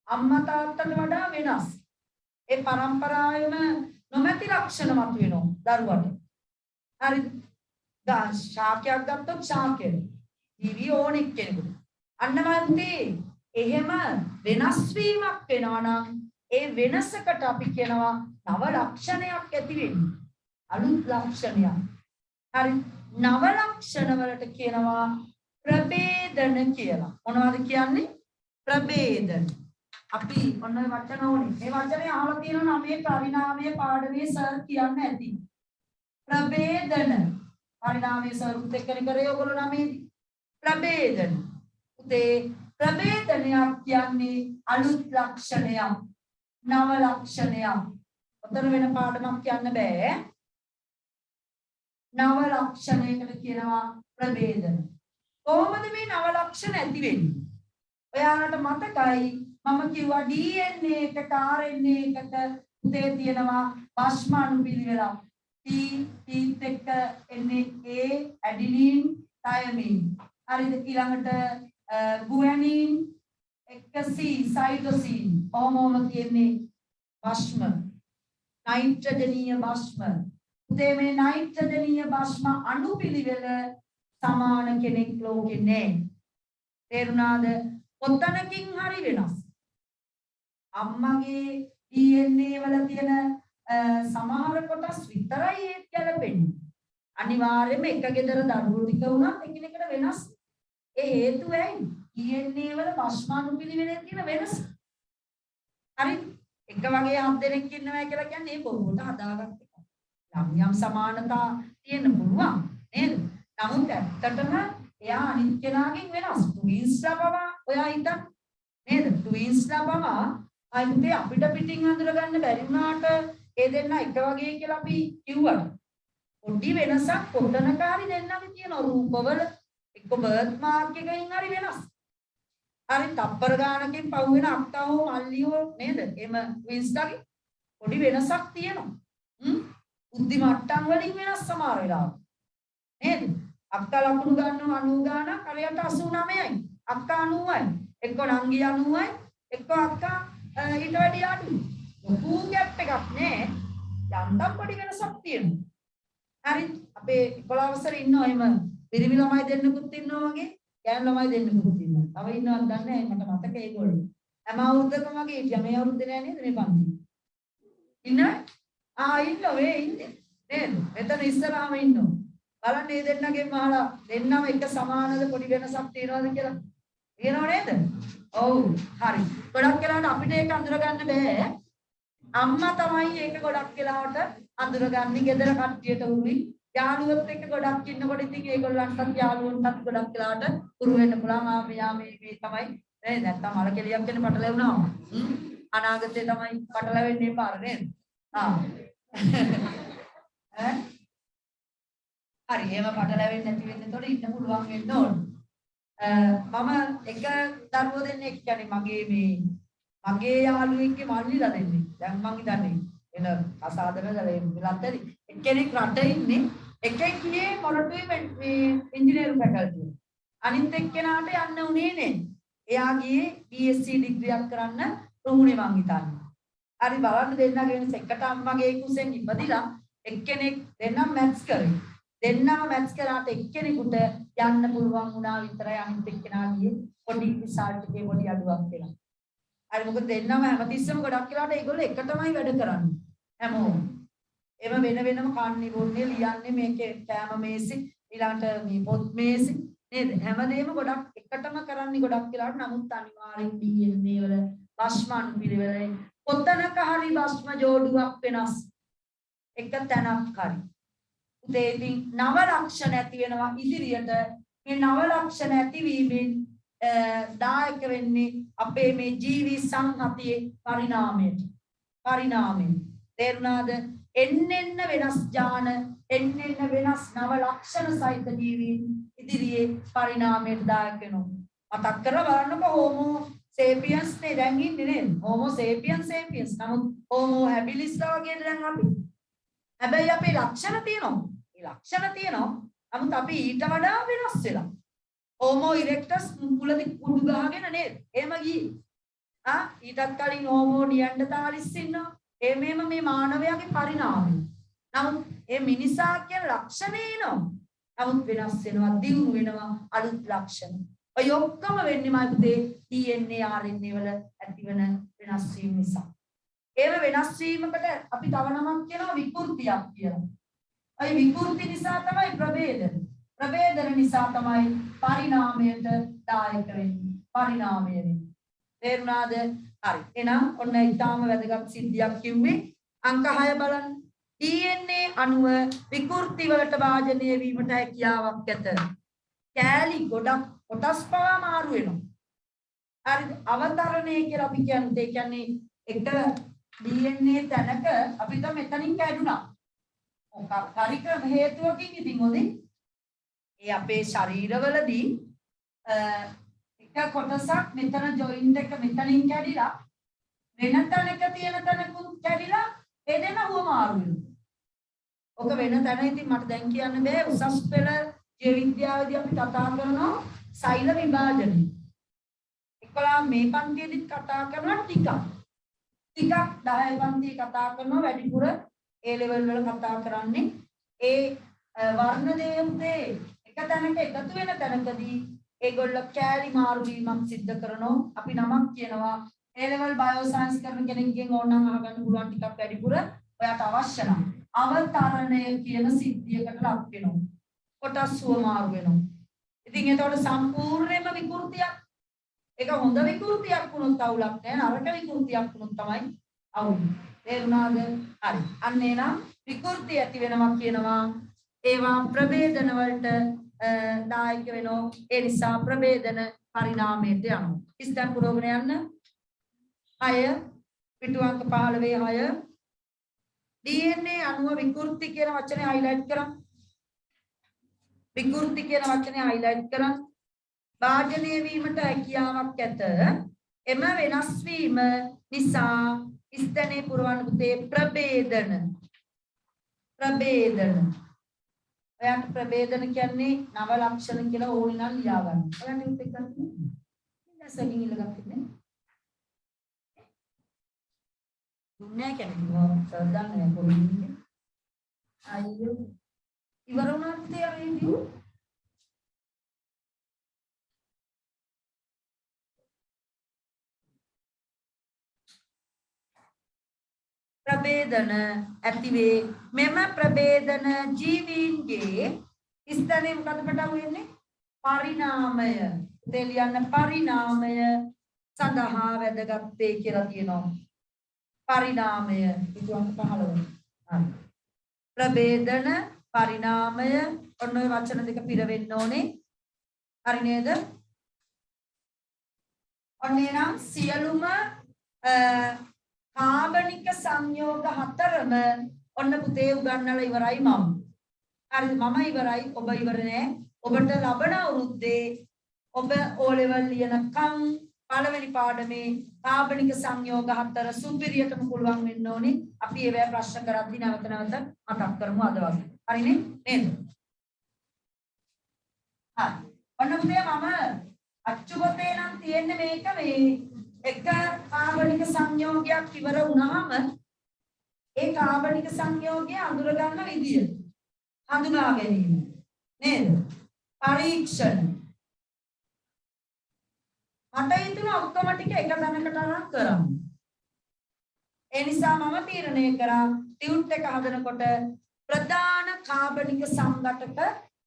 අම්මා තාත්තට වඩා වෙනස්. ඒ පරම්පරාවෙම නොමැති ලක්ෂණ මතුවෙනවා දරුවට. හරිද? ශාකයක් ගත්තොත් ශාකය. දිවි ඕනෙක් කෙනෙකුට. අන්න මන්දී එහෙම වෙනස් වීමක් වෙනවා නම් ඒ වෙනසකට අපි කියනවා නව ලක්ෂණයක් ඇති වෙන්නේ. අලුත් ලක්ෂණයක්. හරි. නව ලක්ෂණ වලට කියනවා ප්‍රභේදන කියලා. මොනවද කියන්නේ? ප්‍රභේදන. අපි ඔන්න ඔය වචන ඕනේ. මේ වචනේ අහලා තියෙනවා නම් මේ පරිණාමයේ පාඩමේ සර් කියන්න ඇති. ප්‍රභේදන. පරිණාමයේ සර් උත් එක්කනේ කරේ ඔයගොල්ලෝ නමේදී. ප්‍රභේදන. උතේ ප්‍රභේදනයක් කියන්නේ අලුත් ලක්ෂණයක්. නව ලක්ෂණයක්. ඔතන වෙන පාඩමක් කියන්න බෑ. නව ලක්ෂණයකට කියනවා ප්‍රභේදන. කොහොමද මේ නව ලක්ෂණ ඇති වෙන්නේ? ඔයාලට මතකයි මම කිව්වා DNA එකට RNA එකට උතේ තියෙනවා භස්ම අණුපිළිවෙලක්. T එක්ක එන්නේ A ඇඩිනින් තයමින්. හරිද? ඊළඟට ගුවැනින් එක්ක C සයිටෝසින්. කොහොමම තියෙන්නේ භස්ම. නයිට්‍රජනීය භස්ම. උතේ මේ නයිට්‍රජනීය භස්ම අණුපිළිවෙල සමාන කෙනෙක් ලෝකේ නැහැ. තේරුණාද? කොතනකින් හරි වෙනස්. අම්මගේ DNA වල තියෙන සමහර කොටස් විතරයි ඒත් ගැලපෙන්නේ. අනිවාර්යයෙන්ම එක ගෙදර දරුවෝ ටික වුණත් එකිනෙකට වෙනස්. ඒ හේතුව ඇයි? DNA වල භස්මාණු පිළිවෙලේ තියෙන වෙනස. හරි? එක වගේ හත් දෙනෙක් ඉන්නවා කියලා කියන්නේ ඒ බොරුවට හදාගත්ත එක. යම් සමානතා තියෙන්න පුළුවන් නේද? නමුත් ඇත්තටම එයා අනිත් කෙනාගෙන් වෙනස්. ට්වින්ස්ලා පවා ඔයා හිතන්න නේද? ට්වින්ස්ලා පවා අයිතේ අපිට පිටින් අඳුර ගන්න බැරි වුණාට ඒ දෙන්න එක වගේ කියලා අපි කිව්වට පොඩි වෙනසක් කොතනක හරි දෙන්නගේ තියෙන රූපවල එක්ක බර්ත් මාර්ක් එකකින් හරි වෙනස්. හරි තප්පර ගානකින් පහු වෙන අක්කා හෝ මල්ලියෝ නේද? එම ට්වින්ස්ලාගේ පොඩි වෙනසක් තියෙනවා. බුද්ධි මට්ටම් වලින් වෙනස් සමහර වෙලාවට. නේද? අක්කා ලකුණු ගන්නවා 90 ගානක් අරයට 89යි. අක්කා 90යි. එක්ක නංගි 90යි. එක්ක අක්කා ඊට වැඩි අඩුයි. ලොකු ගැප් එකක් නෑ. යන්තම් පොඩි වෙනසක් තියෙනවා. හරි අපේ 11 වසරේ ඉන්නවා එහෙම පිරිමි ළමයි දෙන්නෙකුත් ඉන්නවා වගේ ගෑනු ළමයි දෙන්නෙකුත් ඉන්නවා. තව ඉන්නවද දන්නේ නැහැ මට මතක ඒගොල්ලෝ. හැම අවුරුද්දකම වගේ හිටියා. මේ අවුරුද්දේ නෑ නේද මේ පන්ති? ඉන්නවද? ඉන්නවා මේ ඉන්නේ. නේද? එතන ඉස්සරහම ඉන්නවා. බලන්න මේ දෙන්නගෙන් අහලා දෙන්නම එක සමානද පොඩි වෙනසක් තියෙනවද කියලා. තියෙනව නේද? ඔව් හරි. ගොඩක් වෙලාවට අපිට ඒක අඳුර ගන්න බෑ. අම්මා තමයි ඒක ගොඩක් වෙලාවට අඳුරගන්නේ. ගෙදර කට්ටියට උරුයි. යාළුවොත් එක්ක ගොඩක් ඉන්නකොට ඉතින් ඒගොල්ලන්ටත් යාළුවන්ටත් ගොඩක් වෙලාවට උරු වෙන්න පුළුවන්. මෙයා මේ තමයි නේද? නැත්තම් අර කෙලියක් වෙන පටලැවුනම අනාගතේ තමයි පටලැවෙන්නේ පාර නේද? හරි එහෙම පටලැවෙන්නේ නැති වෙන්න එතකොට ඉන්න පුළුවන් වෙන්න ඕන. මම එක දරුවෝ දෙන්නෙක් කියන්නේ මගේ යාළුවෙක්ගේ මල්ලිලා දෙන්නේ. දැන් මං හිතන්නේ එන අසාධන වෙලත් ඇති. එක්කෙනෙක් රටේ ඉන්නේ එකෙක් ගියේ මොරටුවේ මේ ඉංජිනේරු ෆැකල්ටි. අනිත් එක්කෙනාට යන්න උනේ නේ. එයා ගියේ BSc ඩිග්‍රියක් කරන්න රුහුණේ මං හිතන්නේ. හරි බලන්න දෙන්නගේ වෙනස එකට අම්මගේ කුසෙන් ඉපදිලා එක්කෙනෙක් දෙන්නම් මැත්ස් කරේ. දෙන්නම මැත්ස් කරාට එක්කෙනෙකුට යන්න පුළුවන් වුණා විතරයි අනිත් එක්කෙනා ගියේ පොඩි රිසල්ට් එකේ පොඩි අඩුවක් වෙලා. හරි මොකද දෙන්නම හැමතිස්සෙම ගොඩක් වෙලාවට ඒගොල්ලෝ එකටමයි වැඩ කරන්නේ. හැමෝම. එම වෙන වෙනම කන්නේ බොන්නේ ලියන්නේ මේකේ කෑම මේසි ඊළඟට මේ පොත් මේසි නේද? හැමදේම ගොඩක් එකටම කරන්නේ ගොඩක් වෙලාවට. නමුත් අනිවාර්යෙන් DNA වල භස්මන් පිළිවෙලේ කොතනක හරි භස්ම ජෝඩුවක් වෙනස්. එක තැනක් හරි. උදේදී නව ලක්ෂණ ඇති වෙනවා ඉදිරියට. මේ නව ලක්ෂණ ඇතිවීමෙන් දායක වෙන්නේ අපේ මේ ජීවි සංහතියේ පරිණාමයට. තේරුණාද? එන්නෙන්න වෙනස් ඥාන එන්නෙන්න වෙනස් නව ලක්ෂණ සහිත ජීවීන් ඉදිරියේ පරිණාමයට දායක වෙනවා. මතක් කරලා බලන්නකෝ හෝමෝ සේපියන්ස් නේ දැන් ඉන්නේ නේද? හෝමෝ සේපියන්ස් නමුත් හෝමෝ හැබිලිස්ලා වගේ දැන් අපි. හැබැයි අපේ ලක්ෂණ තියෙනවා. ඒ ලක්ෂණ තියෙනවා. නමුත් අපි ඊට වඩා වෙනස් වෙලා. හෝමෝ ඉරෙක්ටස් මුලදී කුඩු ගහගෙන නේද? එහෙම ගියේ. ඊටත් කලින් හෝමෝ නියන්ඩර්තාලිස් ඉන්නවා. මේම මේ මානවයාගේ පරිණාමය. නමුත් මේ මිනිසා කියන ලක්ෂණේ එනවා. නමුත් වෙනස් වෙනවා, දියුණු වෙනවා, අලුත් ලක්ෂණ. ඔය ඔක්කොම වෙන්නේ මාතේ DNA RNA වල ඇතිවන වෙනස් වීම නිසා. ඒව වෙනස් වීමකට අපි තව නමක් කියනවා විකෘතියක් කියලා. ඔය විකෘති නිසා තමයි ප්‍රභේදන. ප්‍රභේදන නිසා තමයි පරිණාමයට දායක වෙන්නේ. පරිණාමය වෙන්නේ. තේරුණාද? හරි. එහෙනම් ඔන්න ඊටාම වැදගත් සිද්ධියක් කිව්වේ. අංක 6 බලන්න. DNA අණුව විකෘති වලට වාජනය වීමට හැකියාවක් ඇත. කෑලි ගොඩක් කොටස් පවා මාරු වෙනවා. හරිද? අවතරණය කියලා අපි කියන්නේ ඒ කියන්නේ එක DNA තැනක අපිට මෙතනින් කැඩුනා. මොකක් හරි ක්‍රම හේතුවකින් ඉතින් හොඳේ. ඒ අපේ ශරීරවලදී එක කොටසක් මෙතන ජොයින්ට් එක මෙතනින් කැඩිලා වෙන තැනක තියෙන තැනකුත් කැඩිලා ඒ දෙන හුව මාරු වෙනවා. ඔක වෙන තැන ඉතින් මට දැන් කියන්න බෑ. උසස් පෙළ ජීව විද්‍යාවේදී අපි කතා කරනවා සෛල විභාජනය. එක්කලා මේ පන්තියේදීත් කතා කරනවා ටිකක් 10 පන්තියේ කතා කරනවා වැඩිපුර A level වල කතා කරන්නේ ඒ වර්ණ දේහුතේ එක තැනක එකතු වෙන තැනකදී ඒගොල්ලෝ කැලි මාරු වීමක් සිද්ධ කරනවා. අපි නමක් කියනවා A level bioscience කරන කෙනෙක්ගෙන් ඕනනම් අහගන්න පුළුවන් ටිකක් වැඩිපුර ඔයාට අවශ්‍ය නම් අවතරණය කියන සිද්ධියකට ලක් වෙනවා. කොටස් සුව මාරු වෙනවා. ඉතින් ඒතකොට සම්පූර්ණයෙන්ම විකෘතියක්. ඒක හොඳ විකෘතියක් වුණොත් අවුලක් නැහැ. නරක විකෘතියක් වුණොත් තමයි අවුල්. තේරුණාද? හරි. අන්න එනම් විකෘති ඇති වෙනවා කියනවා. ඒවා ප්‍රභේදන වලට දායක වෙනවා. ඒ නිසා ප්‍රභේදන පරිණාමයට යනවා. ඉස්තන් පුරෝගණ යන්න. 6 පිටු අංක 15 6 DNA අණුව විකෘති කියන වචනේ highlight කරමු. විකෘති කියන වචනේ highlight කරමු. වාජනය වීමට හැකියාවක් ඇත. එම වෙනස් වීම නිසා ස්තනේ පුරවන පුතේ ප්‍රභේදන. ඔයාට ප්‍රභේදන කියන්නේ නව ලක්ෂණ කියලා ඕනි නම් ලියා ගන්න. ඔයාට උත් එක්ක ගන්න. දැසකින් ඉල්ලගත්තේ නේ. දුන්නේ කියන්නේ සර්දන්නේ පොඩි. අයියෝ. ඉවර වුණාට තේරෙන්නේ ප්‍රභේදන ඇතිවේ. මෙම ප්‍රභේදන ජීවීන්ගේ ස්තනේ මොකද පටන් වෙන්නේ? පරිණාමය. දෙලියන්න පරිණාමය සඳහා වැදගත්ේ කියලා තියෙනවා. පරිණාමය ඉදුවන්ට 15. හරි. ප්‍රභේදන පරිණාමය ඔන්න ඔය වචන දෙක පිර වෙන්න ඕනේ. හරි නේද? ඔන්න එනම් සියලුම කාබනික සංයෝග හතරම ඔන්න පුතේ උගන්වලා ඉවරයි මම. හරිද? මම ඉවරයි, ඔබ ඉවර නෑ. ඔබට ලබන අවුරුද්දේ ඔබ O level ලියනකම් පළවෙනි පාඩමේ කාබනික සංයෝග හතර සුපිරියටම පුළුවන් වෙන්න ඕනේ. අපි ඒවැ ප්‍රශ්න කරද්දී නැවත නැවත මතක් කරමු අද වගේ. හරිනේ? නේද? හරි. ඔන්න පුතේ මම අච්චුපතේ නම් තියෙන්නේ මේක මේ එක කාබනික සංයෝගයක් ඉවර වුණාම ඒ කාබනික සංයෝගය අඳුර ගන්න විදිය හඳුනා ගැනීම නේද? පරීක්ෂණ. මට හිතුණා ඔක්කොම ටික එක තැනකට අරන් කරමු. ඒ නිසා මම තීරණය කරා ටියුට් එක හදනකොට ප්‍රධාන කාබනික සංඝටක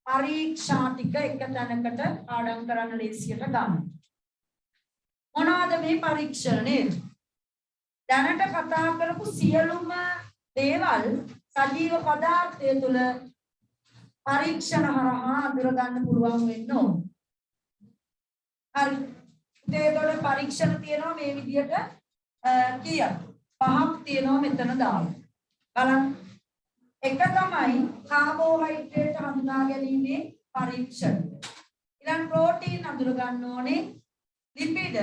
පරීක්ෂා ටික එක තැනකට ආඩම් කරන්න ලේසියට ගන්න. මොනවාද මේ පරීක්ෂණ නේද? දැනට කතා කරපු සියලුම දේවල් සජීව පදාර්ථය තුළ පරීක්ෂණ හරහා අඳුර ගන්න පුළුවන් වෙන්න ඕන. හරි. ඒතකොට පරීක්ෂණ තියෙනවා මේ විදිහට කීයක්? 5ක් තියෙනවා මෙතන දාලා. බලන්න. එක තමයි කාබෝහයිඩ්‍රේට් හඳුනා ගැනීමේ පරීක්ෂණ. ඊළඟ ප්‍රෝටීන් අඳුර ගන්න ඕනේ. ලිපිඩ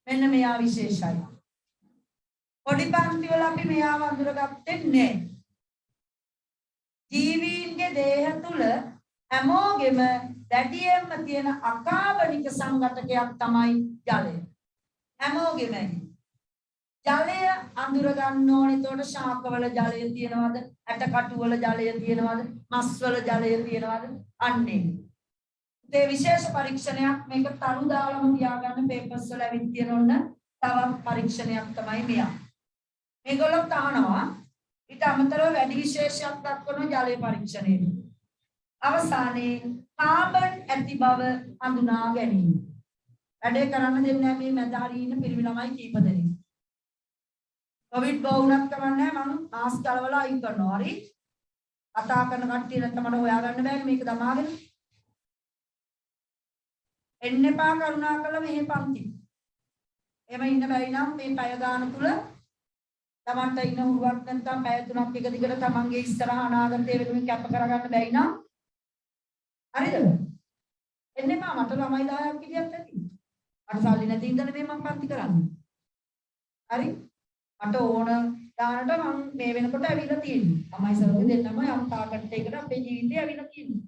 මෙන්න මෙයා විශේෂයි. පොඩි පන්ති වල අපි මෙයාව අඳුරගත්තේ නැහැ. ජීවීන්ගේ දේහ තුල හැමෝගෙම දැඩියෙන්ම තියෙන අකාබනික සංඝටකයක් තමයි ජලය. හැමෝගෙම ජලය අඳුර ගන්න ඕනේ. එතකොට ශාකවල ජලය තියෙනවද? ඇටකටු වල ජලය තියෙනවද? මස් වල ජලය තියෙනවද? අන්නේ. ඒ විශේෂ පරීක්ෂණයක් මේක තරු දාලම තියාගන්න පේපර්ස් වල ඇවිත් තියෙන ඔන්න තවත් පරීක්ෂණයක් තමයි මෙයා. මේගොල්ලෝ තානවා ඊට අමතරව වැඩි විශේෂයක් දක්වන ජලය පරීක්ෂණයේදී. අවසානයේ කාබන් ඇති බව හඳුනා ගැනීම. වැඩේ කරන්න දෙන්නේ මේ මැද හරිය ඉන්න පිරිමි ළමයි කීප දෙනෙක්. කොවිඩ් බවුණක් කමන්නේ මම මාස්ක් ගලවලා අයින් කරනවා. හරි? කතා කරන කට්ටිය නැත්නම් මට හොයාගන්න බෑනේ මේක දමාගෙන. එන්න එපා කරුණාකරලා මෙහෙ පන්ති. එහෙම ඉන්න බැරි නම් මේ පැය ගාන තුල තමන්ට ඉන්න උරුවක් නැත්නම් පැය 3ක් එක දිගට තමන්ගේ ඉස්සරහ අනාගතය වෙනුවෙන් කැප කරගන්න බැයි නම් හරිද? එන්න එපා මට ළමයි 10ක් විදියට ඇති. මට සල්ලි නැති ඉඳලා මේ මම පන්ති කරන්නේ. හරි? මට ඕන දානට මම මේ වෙනකොට ඇවිල්ලා තියෙනවා. මමයි සර්ගේ දෙන්නම යම් ටාගට් එකකට අපේ ජීවිතේ ඇවිල්ලා තියෙනවා.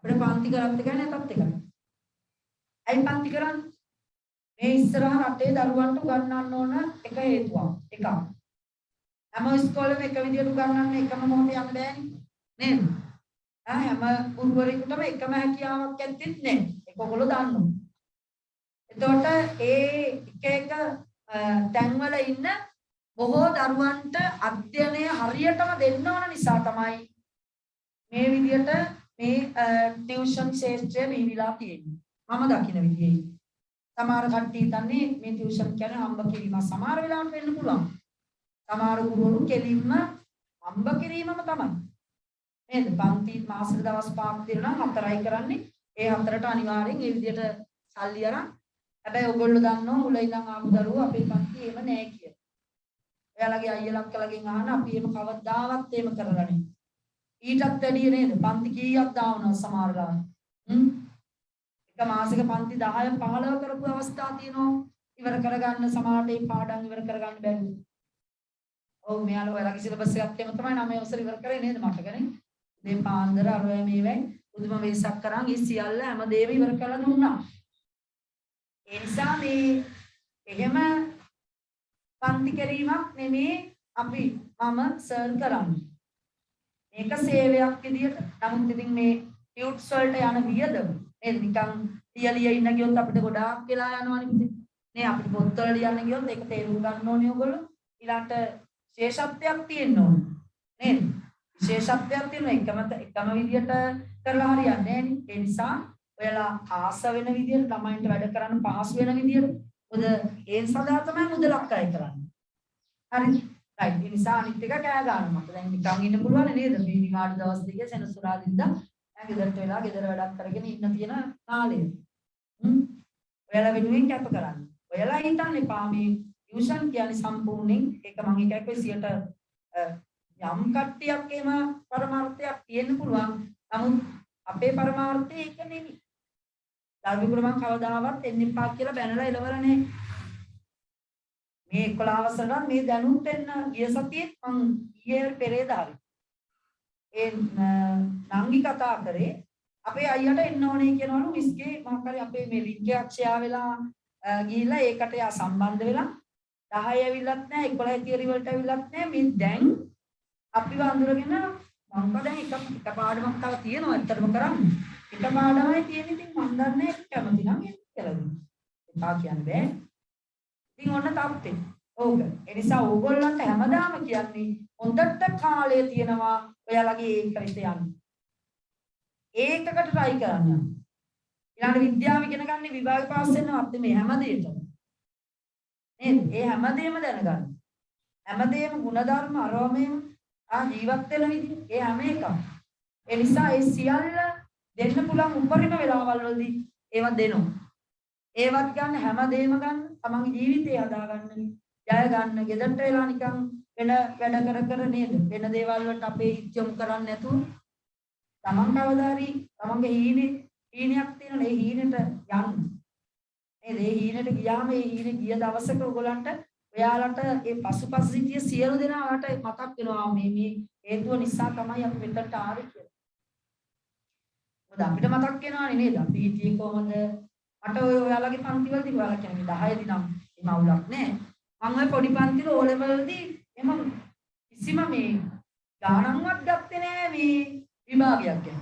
අපිට පන්ති කරත් එකයි නැතත් එකයි. අයි පන්ති කරන්නේ මේ ඉස්සරහ රටේ දරුවන්ට උගන්වන්න ඕන එක හේතුවක්. එකක්. හැම ඉස්කෝලේම එක විදියට උගන්වන්න එකම මොහොතේ යන්න බෑනේ. නේද? හැම ගුරුවරයෙකුටම එකම හැකියාවක් ඇත්තෙත් නැහැ. ඒක ඔයගොල්ලෝ දන්නවා. එතකොට ඒ එක තැන්වල ඉන්න බොහෝ දරුවන්ට අධ්‍යයනය හරියටම දෙන්න ඕන නිසා තමයි මේ විදියට මේ ටියුෂන් ශාස්ත්‍රය බිහිවිලා තියෙන්නේ. මම දකින විදිහේ. සමහර කට්ටිය හිතන්නේ මේ ටියුෂන් කියන්නේ හම්බ කිරීම. සමහර වෙලාවට වෙන්න පුළුවන්. සමහර ගුරුවරු කෙලින්ම හම්බ කිරීමම තමයි. නේද? පන්ති මාසෙට දවස් 5ක් දෙනවා 4යි කරන්නේ. ඒ 4ට අනිවාර්යෙන් මේ විදියට සල්ලි අරන්. හැබැයි ඔයගොල්ලෝ දන්නවා මුල ඉඳන් ආපු දරුවෝ අපේ පන්ති එහෙම නෑ කියලා. එයාලගේ අයියලා අක්කලාගෙන් අහන අපි එහෙම කවදාවත් එහෙම කරලා නෑ. ඊටත් වැඩිය නේද? පන්ති කීයක් දාවනවා සමහර ලාවට. එක මාසික පන්ති 10 15 කරපු අවස්ථා තියෙනවා. ඉවර කරගන්න සමහරට ඒ පාඩම් ඉවර කරගන්න බැරි. ඔව් මෙයාලා ඔයාලගේ සිලබස් එකත් එහෙම තමයි 9 වසර ඉවර කරේ නේද මතකනේ. මේ පාන්දර අරවැය මේවැයි පුදුම වෙනසක් කරන් ඒ සියල්ල හැමදේම ඉවර කරලා දුන්නා. ඒ නිසා මේ එහෙම පන්ති කිරීමක් නෙමේ අපි මම සර් කරන්නේ. මේක සේවයක් විදියට. නමුත් ඉතින් මේ ටියුට්ස් වලට යන වියදම නේද නිකන් ලියලිය ඉන්න ගියොත් අපිට ගොඩාක් වෙලා යනවනේ පුතේ. නේ අපිට පොත්වල ලියන්න ගියොත් ඒක තේරුම් ගන්න ඕනේ ඔයගොල්ලෝ. ඊළඟට විශේෂත්වයක් තියෙන්න ඕනේ. නේද? විශේෂත්වයක් තියෙන එකම විදියට කරලා හරියන්නේ නැහැ නේ. ඒ නිසා ඔයාලා ආස වෙන විදියට ළමයින්ට වැඩ කරන්න පහසු වෙන විදියට මොකද ඒ සඳහා තමයි මුදලක් අය කරන්නේ. හරිද? රයිට්. ඒ නිසා අනිත් එක කෑ ගන්න මට දැන් නිකන් ඉන්න පුළුවන් නේද? මේ නිවාඩු දවස් දෙකේ සෙනසුරාදින්දා මම ගෙදරට වෙලා ගෙදර වැඩක් කරගෙන ඉන්න තියෙන කාලය. ඔයාලා වෙනුවෙන් කැප කරන්න. ඔයාලා හිතන්න එපා මේ ටියුෂන් කියන්නේ සම්පූර්ණයෙන් ඒක මම එකයි 100ට යම් කට්ටියක් එහෙම පරමාර්ථයක් තියෙන්න පුළුවන්. නමුත් අපේ පරමාර්ථය ඒක නෙමෙයි. දරුවෙකුට මම කවදාවත් එන්න එපා කියලා බැනලා එළවලා නැහැ. මේ 11 වසරට මේ දැනුම් දෙන්න ගිය සතියේ මම ඊයේ පෙරේදා හරි ඒ නංගි කතා කරේ අපේ අයියට එන්න ඕනේ කියනවලු මිස්ගේ මොකක් හරි අපේ මේ ලින්ක් එකක් ෂෙයා වෙලා ගිහිල්ලා ඒකට යා සම්බන්ධ වෙලා 10 ඇවිල්ලත් නැහැ 11 තියරි වලට ඇවිල්ලත් නැහැ මේ දැන් අපි වඳුරගෙන මම දැන් එක පාඩමක් තව තියෙනවා ඇත්තටම කරන්න එක පාඩමයි තියෙන්නේ ඉතින් මම දන්නේ කැමති නම් ඒක කියලා එපා කියන්න බෑ ඉතින් ඔන්න තාත්තේ ඕක ඒ නිසා ඕගොල්ලන්ට හැමදාම කියන්නේ හොඳට කාලය තියෙනවා ඔයාලගේ ඒකට යන්න ඒකකට try කරන්න යන්න ඊළඟ විද්‍යාව ඉගෙන ගන්න විභාග පාස් වෙනවත් මේ හැමදේටම නේද ඒ හැමදේම දැනගන්න හැමදේම ಗುಣධර්ම අරෝමයෙන් ජීවත් වෙන විදිහ ඒ හැම එකම ඒ නිසා ඒ සියල්ල දෙන්න පුළුවන් උපරිම වෙලාවල් වලදී ඒවා දෙනවා ඒවත් ගන්න හැමදේම ගන්න තමන්ගේ ජීවිතය හදා ගන්න ජය ගන්න ගෙදරට වෙලා නිකන් වෙන වැඩ කර නේද? වෙන දේවල් වලට අපේ හිත යොමු කරන්නේ නැතුව තමන් කවදාරි තමන්ගේ හීනයක් තියෙනවා ඒ හීනෙට යන්න. නේද? ඒ හීනෙට ගියාම ඒ හීනේ ගිය දවසක ඔයගලන්ට ඔයාලට ඒ පසුපස සිටිය සියලු දෙනාට මතක් වෙනවා මේ හේතුව නිසා තමයි අපි මෙතනට ආවේ කියලා. මොකද අපිට මතක් වෙනවානේ නේද? අපි හිටියේ කොහමද? මට ඔයාලගේ පන්තිවලදී ඔයාලා කියන්නේ 10 දී නම් එම අවුලක් නෑ. මම ওই පොඩි පන්තිල O levelදී එම කිසිම මේ ගානක්වත් ගත්තේ නෑ මේ විභාගයක් ගැන.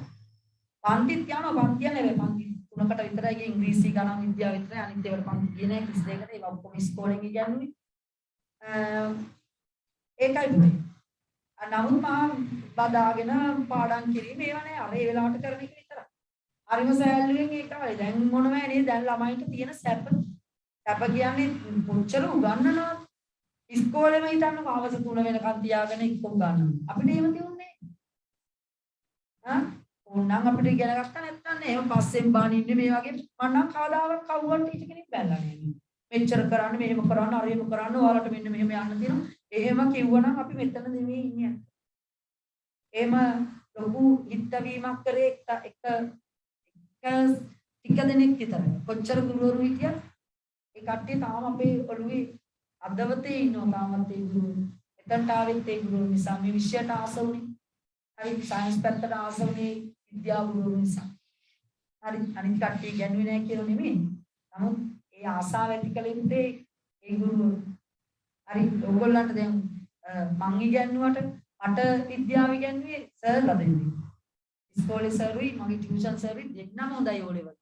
පන්තිත් යනවා පන්තිය නෙවෙයි පන්ති 3කට විතරයි ගියේ ඉංග්‍රීසි ගණන් විද්‍යාව විතරයි අනිත් ඒවාට පන්ති ගියේ නෑ කිසි දෙයකට ඒවා ඔක්කොම ඉස්කෝලෙන් ඉගෙනුනේ. ඒකයි පුතේ. නමුත් මම බදාගෙන පාඩම් කිරීම ඒවා නෑ අර ඒ වෙලාවට කරන එක විතරයි. හරිම සෑල්ලුවෙන් ඒකයි. දැන් මොනවයි නේද දැන් ළමයින්ට තියෙන සැප. සැප කියන්නේ කොච්චර උගන්නනවද? ඉස්කෝලේම හිටන්නකො අවස 3 වෙනකන් තියාගෙන ඉක්ක උගන්නනවා. අපිට එහෙම තියුන්නේ නෑ. ඕනනම් අපිට ඉගෙන ගත්තා නැත්නම් නේ. එහෙම පස්සෙන් බානින්නේ මේ වගේ මම නම් කවදාවත් කවුරුන්ට ඊට කෙනෙක් බැලලා නෑ. මෙච්චර කරන්න මෙහෙම කරන්න අර එහෙම කරන්න ඔයාලට මෙන්න මෙහෙම යන්න තියෙනවා. එහෙම කිව්වනම් අපි මෙතන නෙමෙයි ඉන්නේ. එහෙම ලොකු හිතවීමක් කරේ එක ටික දෙනෙක් විතරයි. කොච්චර ගුරුවරු හිටියත් ඒ කට්ටිය තාම අපේ ඔළුවේ අදවතේ ඉන්නවා තාමත් ඒ ගුරුවරු. එතනට ආවෙත් ඒ ගුරුවරු නිසා මේ විෂයට ආස වුණේ. හරි සයන්ස් පැත්තට ආස වුණේ විද්‍යාව ගුරුවරු නිසා. හරි අනිත් කට්ටිය ගැන්නුවේ නැහැ කියලා නෙමෙයි. නමුත් ඒ ආසාව ඇති කලේ ඉන්නේ ඒ ගුරුවරු. හරි ඔයගොල්ලන්ට දැන් මං ඉගෙනුවට මට විද්‍යාව ඉගෙනුවේ සර්ලා දෙන්නේ. ඉස්කෝලේ සර්වි මගේ ටියුෂන් සර්වි දෙන්නම හොඳයි ඕලෙවල්.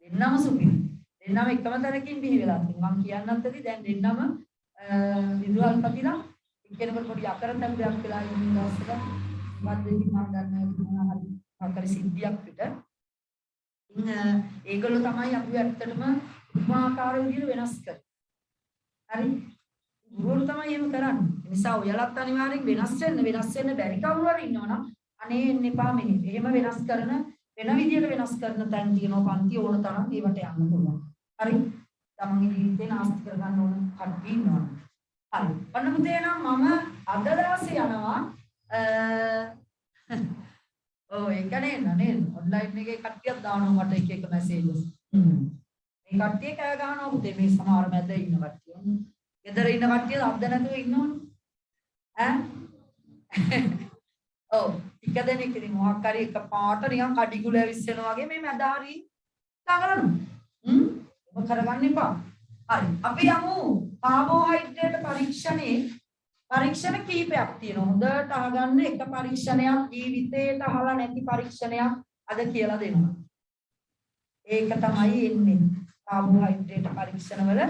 දෙන්නම සුපිරි. දෙන්නම එකම තැනකින් බිහි වෙලා තියෙනවා. මං කියන්නත් ඇති දැන් දෙන්නම විදුහල්පතිලා එක්කෙනෙකුට පොඩි අකරතැබ්බයක් වෙලා ඉන්න දවසක මද්දේදී මම දන්නවා හරි අකර සිද්ධියක් පිට. ඉතින් ඒගොල්ලෝ තමයි අපි ඇත්තටම උපාකාර විදිහට වෙනස් කරන්නේ. හරි ගුරුවරු තමයි එහෙම කරන්නේ. ඒ නිසා ඔයාලත් අනිවාර්යෙන් වෙනස් වෙන්න බැරි කවුරු හරි ඉන්නවනම් අනේ එන්න එපා මෙහෙ. එහෙම වෙනස් කරන වෙන විදියට වෙනස් කරන තැන් තියෙනවා පන්ති ඕන තරම් ඒවට යන්න පුළුවන්. හරි. තමන්ගේ ජීවිතේ නාස්ති කරගන්න ඕන කට්ටිය ඉන්නවා. හරි. ඔන්න පුතේ නම් මම අද දවසේ යනවා ඒක නේද? ඔන්ලයින් එකේ කට්ටියක් දානවා මට එක මැසේජස්. මේ කට්ටිය කෑ ගහනවා පුතේ මේ සමහර මැද ඉන්න කට්ටිය. ගෙදර ඉන්න කට්ටිය අද්ද නැතුව ඉන්නවනේ. ඔව් ටික දෙනෙක් ඉතින් මොකක් හරි එක පාට නිකන් කඩිගුල ඇවිස්සෙනවා වගේ මේ මැද හරි දඟලනවා. ඔබ කරගන්න එපා. හරි. අපි යමු කාබෝහයිඩ්‍රේට් පරීක්ෂණ කීපයක් තියෙනවා. හොඳට අහගන්න එක පරීක්ෂණයක් ජීවිතේට අහලා නැති පරීක්ෂණයක් අද කියලා දෙනවා. ඒක තමයි එන්නේ. කාබෝහයිඩ්‍රේට් පරීක්ෂණ වල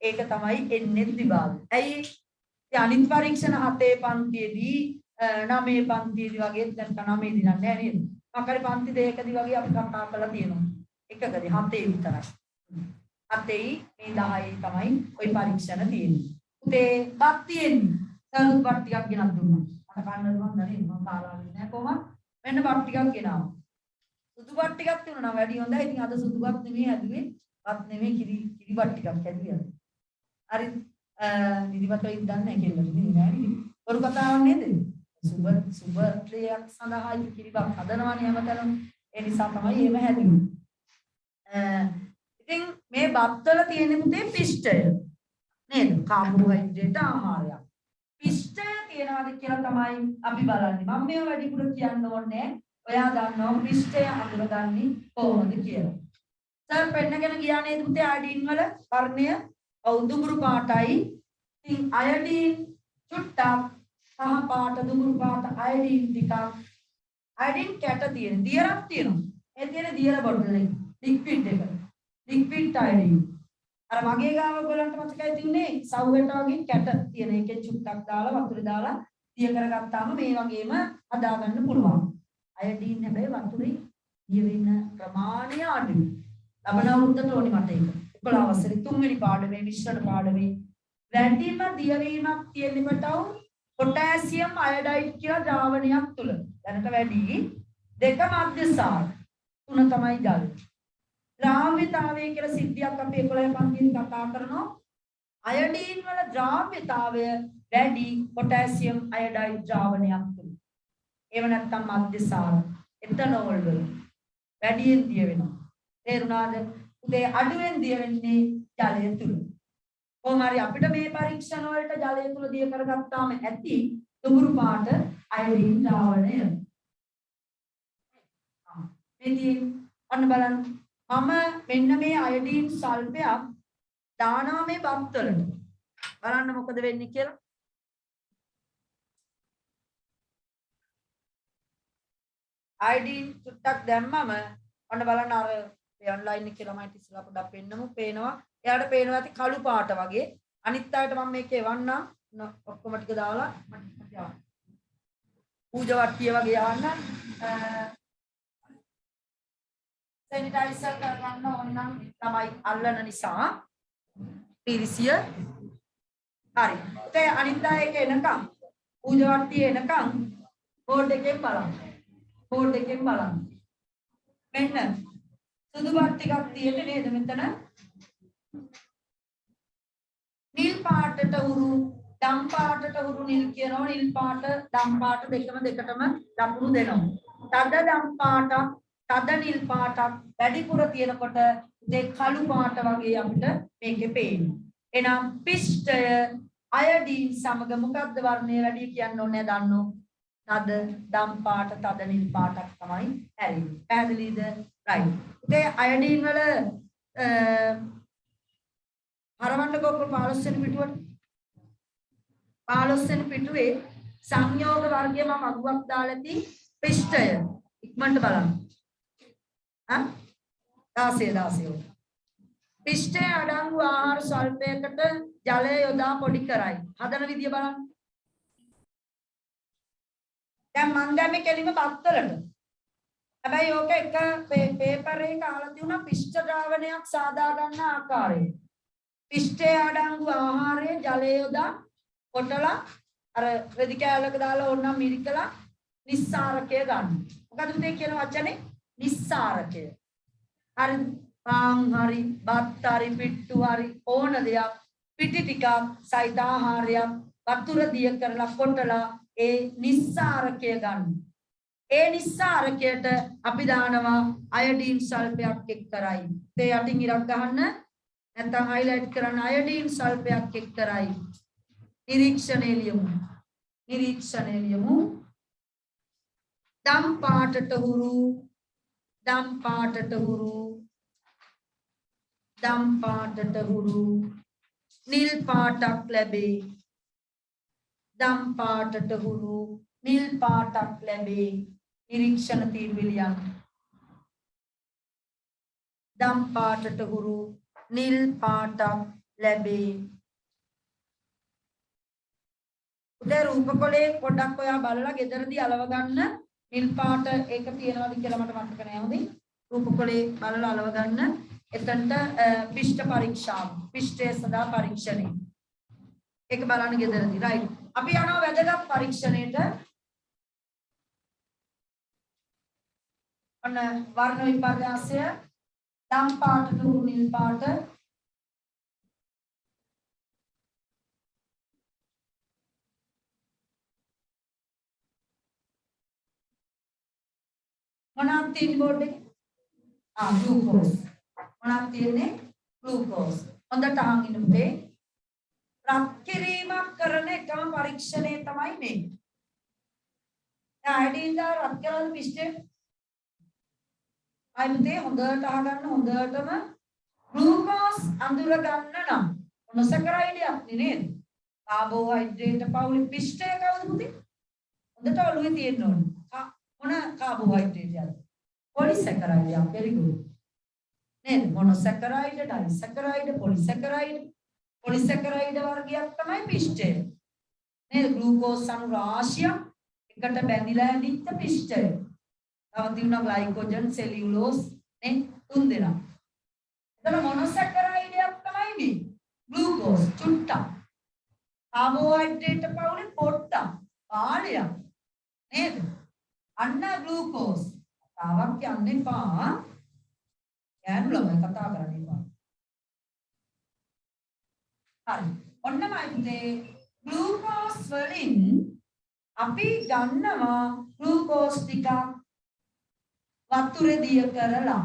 ඒක තමයි එන්නේ විභාග. ඇයි? අනිත් පරීක්ෂණ 7 පන්තියේදී 9 පන්තියේදී වගේ දැන් 9 දී නෑ නේද? මොකක් හරි පන්ති දෙකකදී වගේ අපි කතා කරලා තියෙනවා. එකකදී 7 විතරයි. 7යි මේ 10යි තමයි ওই පරීක්ෂණ තියෙන්නේ. උදේ බත් තියෙන්නේ. සරුත් බත් ටිකක් ගෙනත් දුන්නා. මට කන්න දුන්නා නේද? මම කාලා නෑ කොහොමද? මෙන්න බත් ටිකක් ගෙනාවා. සුදු බත් ටිකක් තියුණා වැඩි හොඳයි. ඉතින් අද සුදු බත් නෙමෙයි හැදුවේ. බත් නෙමෙයි කිරි බත් ටිකක් හැදුවා. හරි නිදිමත වෙයිද දන්නේ නැහැ කියලා නෙමෙයි නෑ නේද? වරු කතාවක් නේද? සුබ ක්‍රියාවක් සඳහා කිරිබත් හදනවනේ හැමතැනම. ඒ නිසා තමයි එහෙම හැදුවේ. ඉතින් මේ බත්වල තියෙන පුතේ පිෂ්ඨය නේද? කාබෝහයිඩ්‍රේට් ආහාරයක්. පිෂ්ඨය තියනවාද කියලා තමයි අපි බලන්නේ. මම මේව වැඩිපුර කියන්න ඕනේ. ඔයා දන්නවා පිෂ්ඨය අඳුරගන්නේ කොහොමද කියලා. සර් පෙන්නගෙන ගියා නේද පුතේ අයඩින් වල වර්ණය දුඹුරු පාටයි. ඉතින් අයඩින් චුට්ටක් සහ පාට දුඹුරු පාට අයඩින් ටිකක් අයඩින් කැට තියෙන දියරක් තියෙනවා. ඒ තියෙන දියර බොටල් එක ලික්විඩ් එක. ලික්විඩ් අයඩින්. අර මගේ ගාව ඔයගලන්ට මතකයි තියුනේ සව්වට වගේ කැට තියෙන එකේ චුට්ටක් දාලා වතුරේ දාලා දිය කරගත්තාම මේ වගේම හදාගන්න පුළුවන්. අයඩින් හැබැයි වතුරේ දිය වෙන ප්‍රමාණය අඩුයි. ලබන අවුරුද්දට ඕනි මට ඒක. 11 වසරේ 3 වෙනි පාඩමේ මිශ්‍රණ පාඩමේ වැඩිම දියවීමක් තියෙන කොටව පොටෑසියම් අයඩයිඩ් කියලා ද්‍රාවණයක් තුල. දැනට වැඩි දෙක මධ්‍යස්ථාන 3 තමයි ජල. ද්‍රාව්‍යතාවය කියලා සිද්ධියක් අපි 11 පන්තියෙන් කතා කරනවා. අයඩීන් වල ද්‍රාව්‍යතාවය වැඩි පොටෑසියම් අයඩයිඩ් ද්‍රාවණයක් තුල. ඒව නැත්තම් මධ්‍යසාර එතනෝල් වල වැඩියෙන් දිය වෙනවා. තේරුණාද? උදේ අඩුවෙන් දිය වෙන්නේ ජලය තුල. කොහොම හරි අපිට මේ පරීක්ෂණ වලට ජලය තුල දිය කරගත්තාම ඇති දුඹුරු පාට අයඩීන් ද්‍රාවණය. ඉතින් අන්න බලන්න මම මෙන්න මේ අයඩීන් සල්පයක් දානවා මේ බත් වලට. බලන්න මොකද වෙන්නේ කියලා. අයඩීන් චුට්ටක් දැම්මම අන්න බලන්න අර ඔන්ලයින් එකේ ළමයිට ඉස්සලා පොඩ්ඩක් පෙන්නමු. පේනවා. එයාට පේනවා ඇති කළු පාට වගේ. අනිත් අයට මම මේක එවන්නම්. ඔක්කොම ටික දාලා මට යවන්න. පූජවට්ටිය වගේ යවන්න. සැනිටයිසර් කරගන්න ඕන නම් තමයි අල්ලන නිසා පිරිසිය හරි. ඒ අනිත් අය එක එනකම් පූජවට්ටිය එනකම් බෝඩ් එකෙන් බලන්න. බෝඩ් එකෙන් බලන්න. මෙන්න සුදු බත් ටිකක් තියෙන්නේ නේද මෙතන? නිල් පාටට උරු දම් පාටට උරු නිල් කියනවා. නිල් පාට දම් පාට දෙකටම ලකුණු දෙනවා. තද දම් පාටක් තද නිල් පාටක් වැඩිපුර තියෙනකොට ඒ කළු පාට වගේ අපිට මේකේ පේන්නේ. එනම් පිෂ්ඨය අයඩීන් සමග මොකක්ද වර්ණය වැඩි කියන්න ඕනේ දන්නෝ. තද දම් පාට තද නිල් පාටක් තමයි ඇරෙන්නේ. පැහැදිලිද? right. ඒ අයඩීන් වල හරවන්නකෝ 15 වෙනි පිටුවට. 15 වෙනි පිටුවේ සංයෝග වර්ගය මම අගුවක් දාලා ඇති පිෂ්ඨය ඉක්මනට බලන්න. 16 පිෂ්ඨය අඩංගු ආහාර ස්වල්පයකට ජලය යොදා පොඩි කරයි. හදන විදිය බලන්න. දැන් මම දැම්මේ කෙලිම බත්තරට. හැබැයි ඕක එක පේපර් එකක අහලා තියුණා පිෂ්ඨ ද්‍රාවණයක් සාදා ගන්න ආකාරය. පිෂ්ඨය අඩංගු ආහාරයේ ජලය යොදා කොටලා අර රෙදි කෑල්ලක දාලා ඕනනම් මිරිකලා නිස්සාරකය ගන්න. මොකද උදේ කියන වචනේ නිස්සාරකය. හරි පාන් හරි බත් හරි පිට්ටු හරි ඕන දෙයක් පිටි ටිකක් සහිත ආහාරයක් වතුර දිය කරලා කොටලා ඒ නිස්සාරකය ගන්න. ඒ නිස්සාරකයට අපි දානවා අයඩීන් සල්පයක් එක් කරයි. ඒ යටින් ඉරක් ගහන්න නැත්නම් හයිලයිට් කරන්න අයඩීන් සල්පයක් එක් කරයි. නිරීක්ෂණය ලියමු. නිරීක්ෂණය ලියමු. දම් පාටට හුරු දම් පාටට හුරු දම් පාටට හුරු නිල් පාටක් ලැබේ. දම් පාටට හුරු නිල් පාටක් ලැබේ. නිරීක්ෂණ තීර්විලියන්. දම් පාටට හුරු නිල් පාටක් ලැබේ. උදේ රූපකොලේ පොඩක් ඔයා බලලා ගෙදරදී අලව ගන්න. නිල් පාට ඒක තියෙනවද කියලා මට මතක නෑ හොඳින්. රූපකොලේ බලලා අලව ගන්න. එතනට පිෂ්ඨ පරීක්ෂාව. පිෂ්ඨය සඳහා පරීක්ෂණය. ඒක බලන්න ගෙදරදී. right. අපි යනවා වැදගත් පරීක්ෂණයට. ඔන්න වර්ණ විපර්යාසය දම් පාටට උරු නිල් පාට මොනවද තියෙන්නේ බෝඩ් එකේ? ග්ලූකෝස්. මොනවද තියෙන්නේ? ග්ලූකෝස්. හොඳට අහන් ඉන්න පුතේ. රත් කිරීමක් කරන එකම පරීක්ෂණය තමයි මේ. දැන් අයඩීන් දා රත් කරලා පිස්ටේ. අයිමුතේ හොඳට අහගන්න හොඳටම ග්ලූකෝස් අඳුර ගන්න නම් මොනසකරයිඩයක් නේද? කාබෝහයිඩ්‍රේට් පවුලේ පිස්ටේ කවුද පුතේ? හොඳට ඔළුවේ තියෙන්න ඕනේ. මොන කාබෝහයිඩ්‍රේට්? පොලිසැකරයිඩ්. very good. නේද? මොනොසැකරයිඩ්, ඩයිසැකරයිඩ්, පොලිසැකරයිඩ්. පොලිසැකරයිඩ් වර්ගයක් තමයි පිෂ්ඨය. නේද? ග්ලූකෝස් අණු රාශියක් එකට බැඳිලා ඇඳිච්ච පිෂ්ඨය. තව තියෙනවා ග්ලයිකෝජන්, සෙලියුලෝස් නේ තුන් දෙනා. එතන මොනොසැකරයිඩයක් තමයි මේ. ග්ලූකෝස් චුට්ටක්. කාබෝහයිඩ්‍රේට් පවුලේ පොට්ටක්. පාළයක්. නේද? අන්න ග්ලූකෝස්. තාවක් යන්න එපා. යන්න ළමයි කතා කරන්න එපා. හරි. ඔන්නමයි පුතේ ග්ලූකෝස් වලින් අපි ගන්නවා ග්ලූකෝස් ටිකක් වතුරේ දිය කරලා.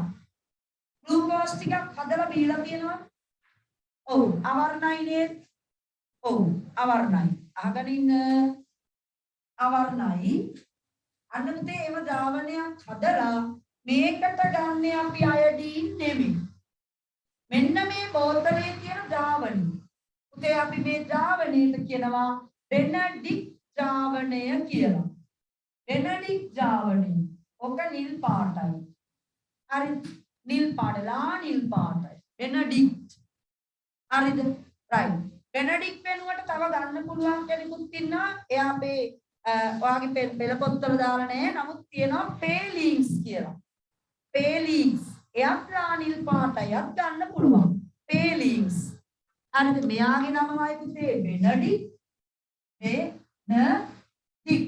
ග්ලූකෝස් ටිකක් හදලා බීලා තියෙනවා. ඔව් අවර්ණයි නේද? ඔව් අවර්ණයි. අහගෙන ඉන්න අවර්ණයි. අන්න පුතේ ඒව ද්‍රාවණයක් හදලා මේකට ගන්න අපි අයඩීන් නෙමෙයි. මෙන්න මේ බෝතලේ තියෙන ද්‍රාවණය. පුතේ අපි මේ ද්‍රාවණයට කියනවා බෙනඩික් ද්‍රාවණය කියලා. බෙනඩික් ද්‍රාවණය. ඔක නිල් පාටයි. හරි නිල් පාටලා නිල් පාටයි. බෙනඩික්. හරිද? right. බෙනඩික් වෙනුවට තව ගන්න පුළුවන් කෙනෙකුත් ඉන්නවා. එයා අපේ ඔයාගේ පෙළ පොත්වල දාලා නැහැ. නමුත් තියෙනවා පේලින්ස් කියලා. පේලින්ස්. එයාත් නිල් පාටයිත් ගන්න පුළුවන්. පේලින්ස්. හරිද? මෙයාගේ නමයි පුතේ බෙනඩික්. බෙනඩික්.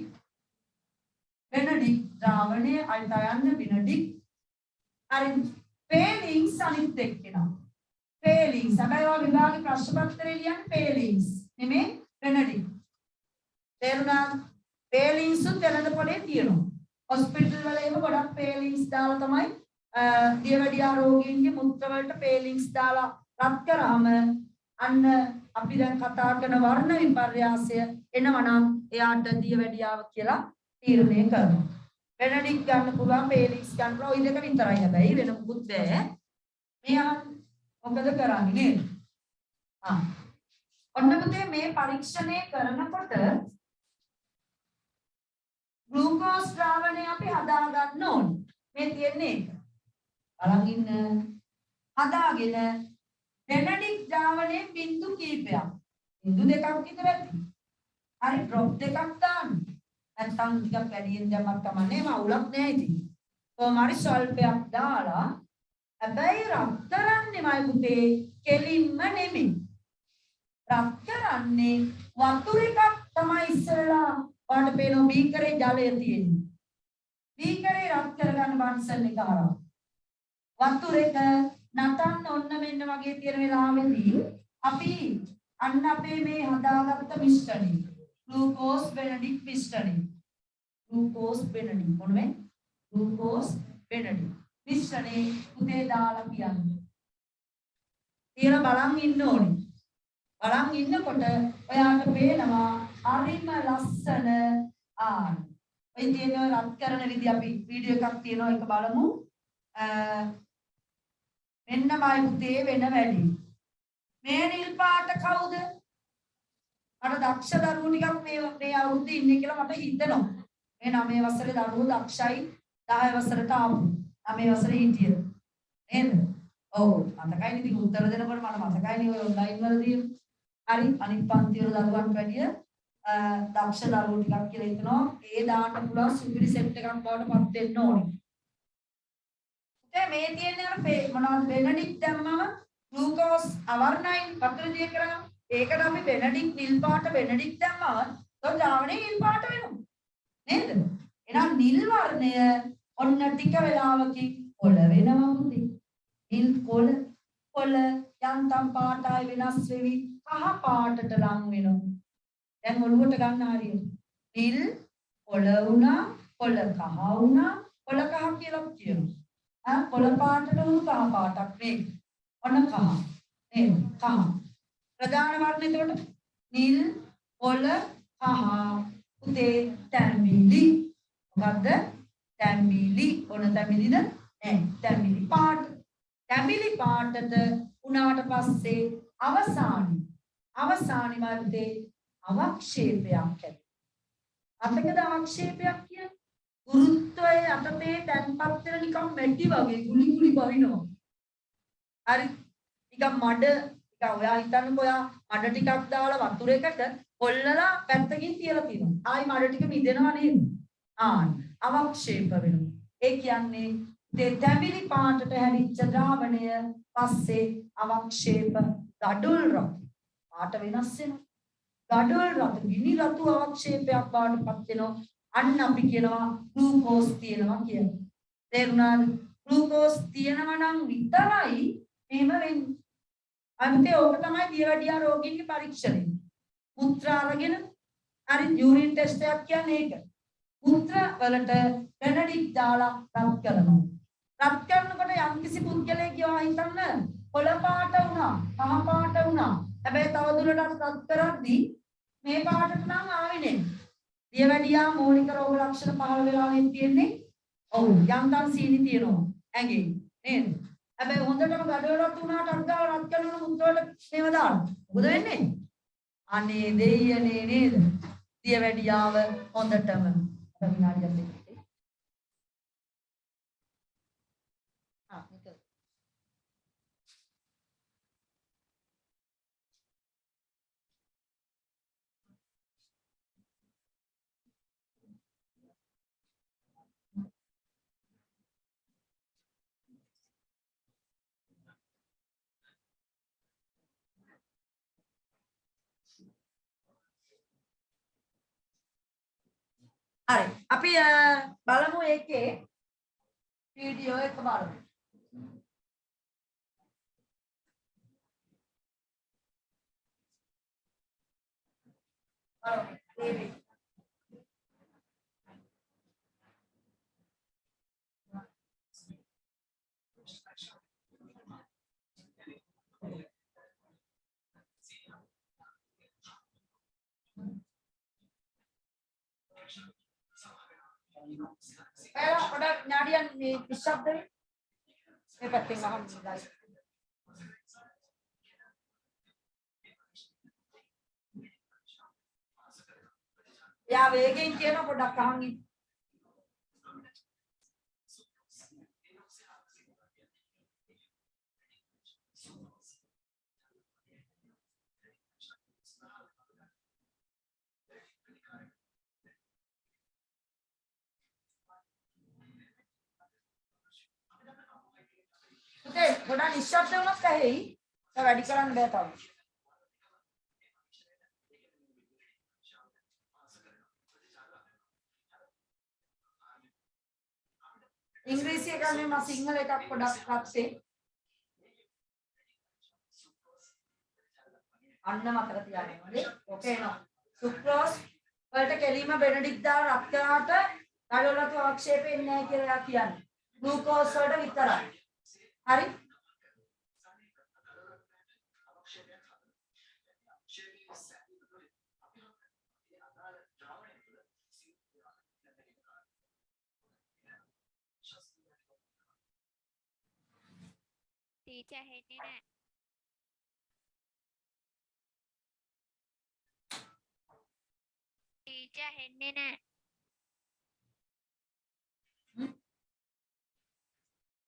බෙනඩික් ද්‍රාවණය අයිත යන්න බෙනඩික්. හරිද? පේලින්ස් අනිත් එක්කෙනා. පේලින්ස්. හැබැයි ඔය විභාගේ ප්‍රශ්න පත්‍රයේ ලියන්නේ පේලින්ස්. නෙමෙයි බෙනඩික්. තේරුණාද? පේලින්ස් වෙනද පොලේ තියෙනවා. හොස්පිටල් වල එහෙම ගොඩක් පේලින්ස් දාලා තමයි දියවැඩියා රෝගීන්ගේ මුත්‍ර වලට පේලින්ස් දාලා රත් කරාම අන්න අපි දැන් කතා කරන වර්ණ විපර්යාසය එනවා නම් එයාට දියවැඩියාව කියලා තීරණය කරනවා. බෙනඩික් ගන්න පුළුවන් පේලින්ස් ගන්න පුළුවන්. ওই දෙක විතරයි හැබැයි වෙන මොකුත් බෑ. මෙයා මොකද කරන්නේ නේද? ඔන්න පුතේ මේ පරීක්ෂණය කරනකොට ග්ලූකෝස් ද්‍රාවණය අපි හදා ගන්න ඕනේ. මේ තියෙන්නේ ඒක. බලන් ඉන්න. හදාගෙන බෙනඩික් ද්‍රාවණයෙන් බිංදු කීපයක්. බිංදු දෙකක් විතර ඇති. හරි ඩ්‍රොප් දෙකක් දාන්න. නැත්නම් ටිකක් වැඩියෙන් දැම්මත් කමන්නේ මවුලක් නෑ ඉතින්. කොහොම හරි ස්වල්පයක් දාලා හැබැයි රත්තරන්නේමයි පුතේ කෙලින්ම නෙමෙයි. රත් කරන්නේ වතුර එකක් තමයි ඉස්සරලා ඔයාලට පේනවා බීකරේ ජලය තියෙන්නේ. බීකරේ රත් කරගන්න බන්සල් එක හරහා. වතුර එක නටන්න ඔන්න මෙන්න වගේ තියෙන වෙලාවෙදී අපි අන්න අපේ මේ හදාගත්ත මිශ්‍රණය ග්ලූකෝස් බෙනඩික් මිශ්‍රණය. ග්ලූකෝස් බෙනඩික් මොනවද? ග්ලූකෝස් බෙනඩික් මිශ්‍රණේ පුතේ දාලා කියන්නේ. තියලා බලන් ඉන්න ඕනේ. බලන් ඉන්නකොට ඔයාලට පේනවා හරිම ලස්සන ඔය තියෙන රත් කරන විදිහ අපි වීඩියෝ එකක් තියෙනවා ඒක බලමු. මෙන්නමයි පුතේ වෙන වැඩි. මේ නිල් පාට කවුද? මට දක්ෂ දරුවෝ ටිකක් මේ අවුරුද්දේ ඉන්නේ කියලා මට හිතෙනවා. මේ 9 වසරේ දරුවෝ දක්ෂයි 10 වසරට ආපු 9 වසරේ හිටියද? නේද? ඔව් මතකයි ඉතින් උත්තර දෙනකොට මට මතකයි නේ ඔය ඔන්ලයින් වලදී. හරි අනිත් පන්ති වල දරුවන්ට වැඩිය දක්ෂ දරුවෝ ටිකක් කියලා හිතනවා. ඒ දාන්න පුළුවන් සුපිරි සෙට් එකක් බවට පත් වෙන්න ඕනේ. මේ තියෙන්නේ අර මොනවද බෙනඩික් දැම්මම ග්ලූකෝස් අවර්ණයින් වතුර දිය කරා. ඒකට අපි බෙනඩික් නිල් පාට බෙනඩික් දැම්මම તો ද්‍රාවණය නිල් පාට වෙනවා. නේද? එහෙනම් නිල් වර්ණය ඔන්න ටික වෙලාවකින් කොළ වෙනවා පුතේ. නිල් කොළ යන්තම් පාටයි වෙනස් වෙවි කහ පාටට ලං වෙනවා. දැන් ඔළුවට ගන්න හරියට. නිල් කොළ වුණා, කොළ කහ වුණා, කොළ කහ කියලා කියනවා. කොළ පාටට උණු කහ පාටක් මේක. ඔන්න කහ. නේද? කහ. ප්‍රධාන වර්ණ එතකොට නිල්, කොළ, කහ. පුතේ තැඹිලි. මොකද්ද? තැඹිලි. ඔන්න තැඹිලිද? තැඹිලි පාට. තැඹිලි පාටට උනාට පස්සේ අවසානයේ පුතේ අවක්ෂේපයක් ඇති. අතකද අවක්ෂේපයක් කියන්නේ? ගුරුත්වයේ අතපේ තැන්පත් වෙන නිකන් මැටි වගේ ගුලි ගුලි බහිනවා. හරි. නිකන් මඩ නිකන් ඔයා හිතන්නකෝ ඔයා මඩ ටිකක් දාලා වතුර එකට කොල්ලලා පැත්තකින් තියලා තියෙනවා. ආයි මඩ ටික මිදෙනවා නේද? අවක්ෂේප වෙනවා. ඒ කියන්නේ තැඹිලි පාටට හැදිච්ච ද්‍රාවණය පස්සේ අවක්ෂේප ගඩොල් රතු පාට වෙනස් වෙනවා. ගඩොල් රතු ගිනි රතු අවක්ෂේපයක් බවට පත් වෙනවා. අන්න අපි කියනවා ග්ලූකෝස් තියෙනවා කියලා. තේරුණාද? ග්ලූකෝස් තියෙනවා නම් විතරයි එහෙම වෙන්නේ. අන්තිමේ ඕක තමයි දියවැඩියා රෝගීන්ගේ පරීක්ෂණය. මුත්‍ර අරගෙන හරි යූරින් ටෙස්ට් එකක් කියන්නේ ඒක. මුත්‍ර වලට බෙනඩික් දාලා රත් කරනවා. රත් කරනකොට යම්කිසි පුද්ගලයෙක් ගියා හිතන්න කොළ පාට වුණා, කහ පාට වුණා. හැබැයි තවදුරටත් රත් කරද්දී මේ පාටට නම් ආවේ නේ. දියවැඩියා මූලික රෝග ලක්ෂණ පහළ වෙලා තියෙන්නේ. ඔව් යන්තම් සීනි තියෙනවා ඇඟේ නේද? හැබැයි හොඳටම ගඩොලක් වුණාට අංගාව රත් කරනකොට මුත්‍රාවට මේව දාන්න. මොකද වෙන්නේ? අනේ දෙයියනේ නේද? දියවැඩියාව හොඳටම විනාඩියක් දෙන්න. නිකල්. හරි. අපි බලමු ඒකේ වීඩියෝ එක බලමු. පොඩක් නාඩියන් මේ නිශ්ශබ්දයි. මේ පැත්තෙන් අහන්න ඉඳලා. යා වේගෙන් කියන පොඩක් අහන් ඉන්න. පුතේ පොඩක් නිශ්ශබ්ද වුණොත් ඇහෙයි. ඒක වැඩි කරන්න බෑ තාම. ඉංග්‍රීසි එක නෙමෙයි මම සිංහල එකක් පොඩක් ගත්තේ. අන්න මතක තියාගන්න ඕනේ. ඕකේ නෝ. සුක්‍රෝස් වලට කෙලිම බෙනඩික් දාලා රත් කරාට කඩවලතු අවක්ෂේප එන්නේ නැහැ කියලා කියන්නේ. ග්ලූකෝස් වලට විතරයි. හරි? ටීචර් හෙන්නේ නැහැ. ටීචර් හෙන්නේ නැහැ.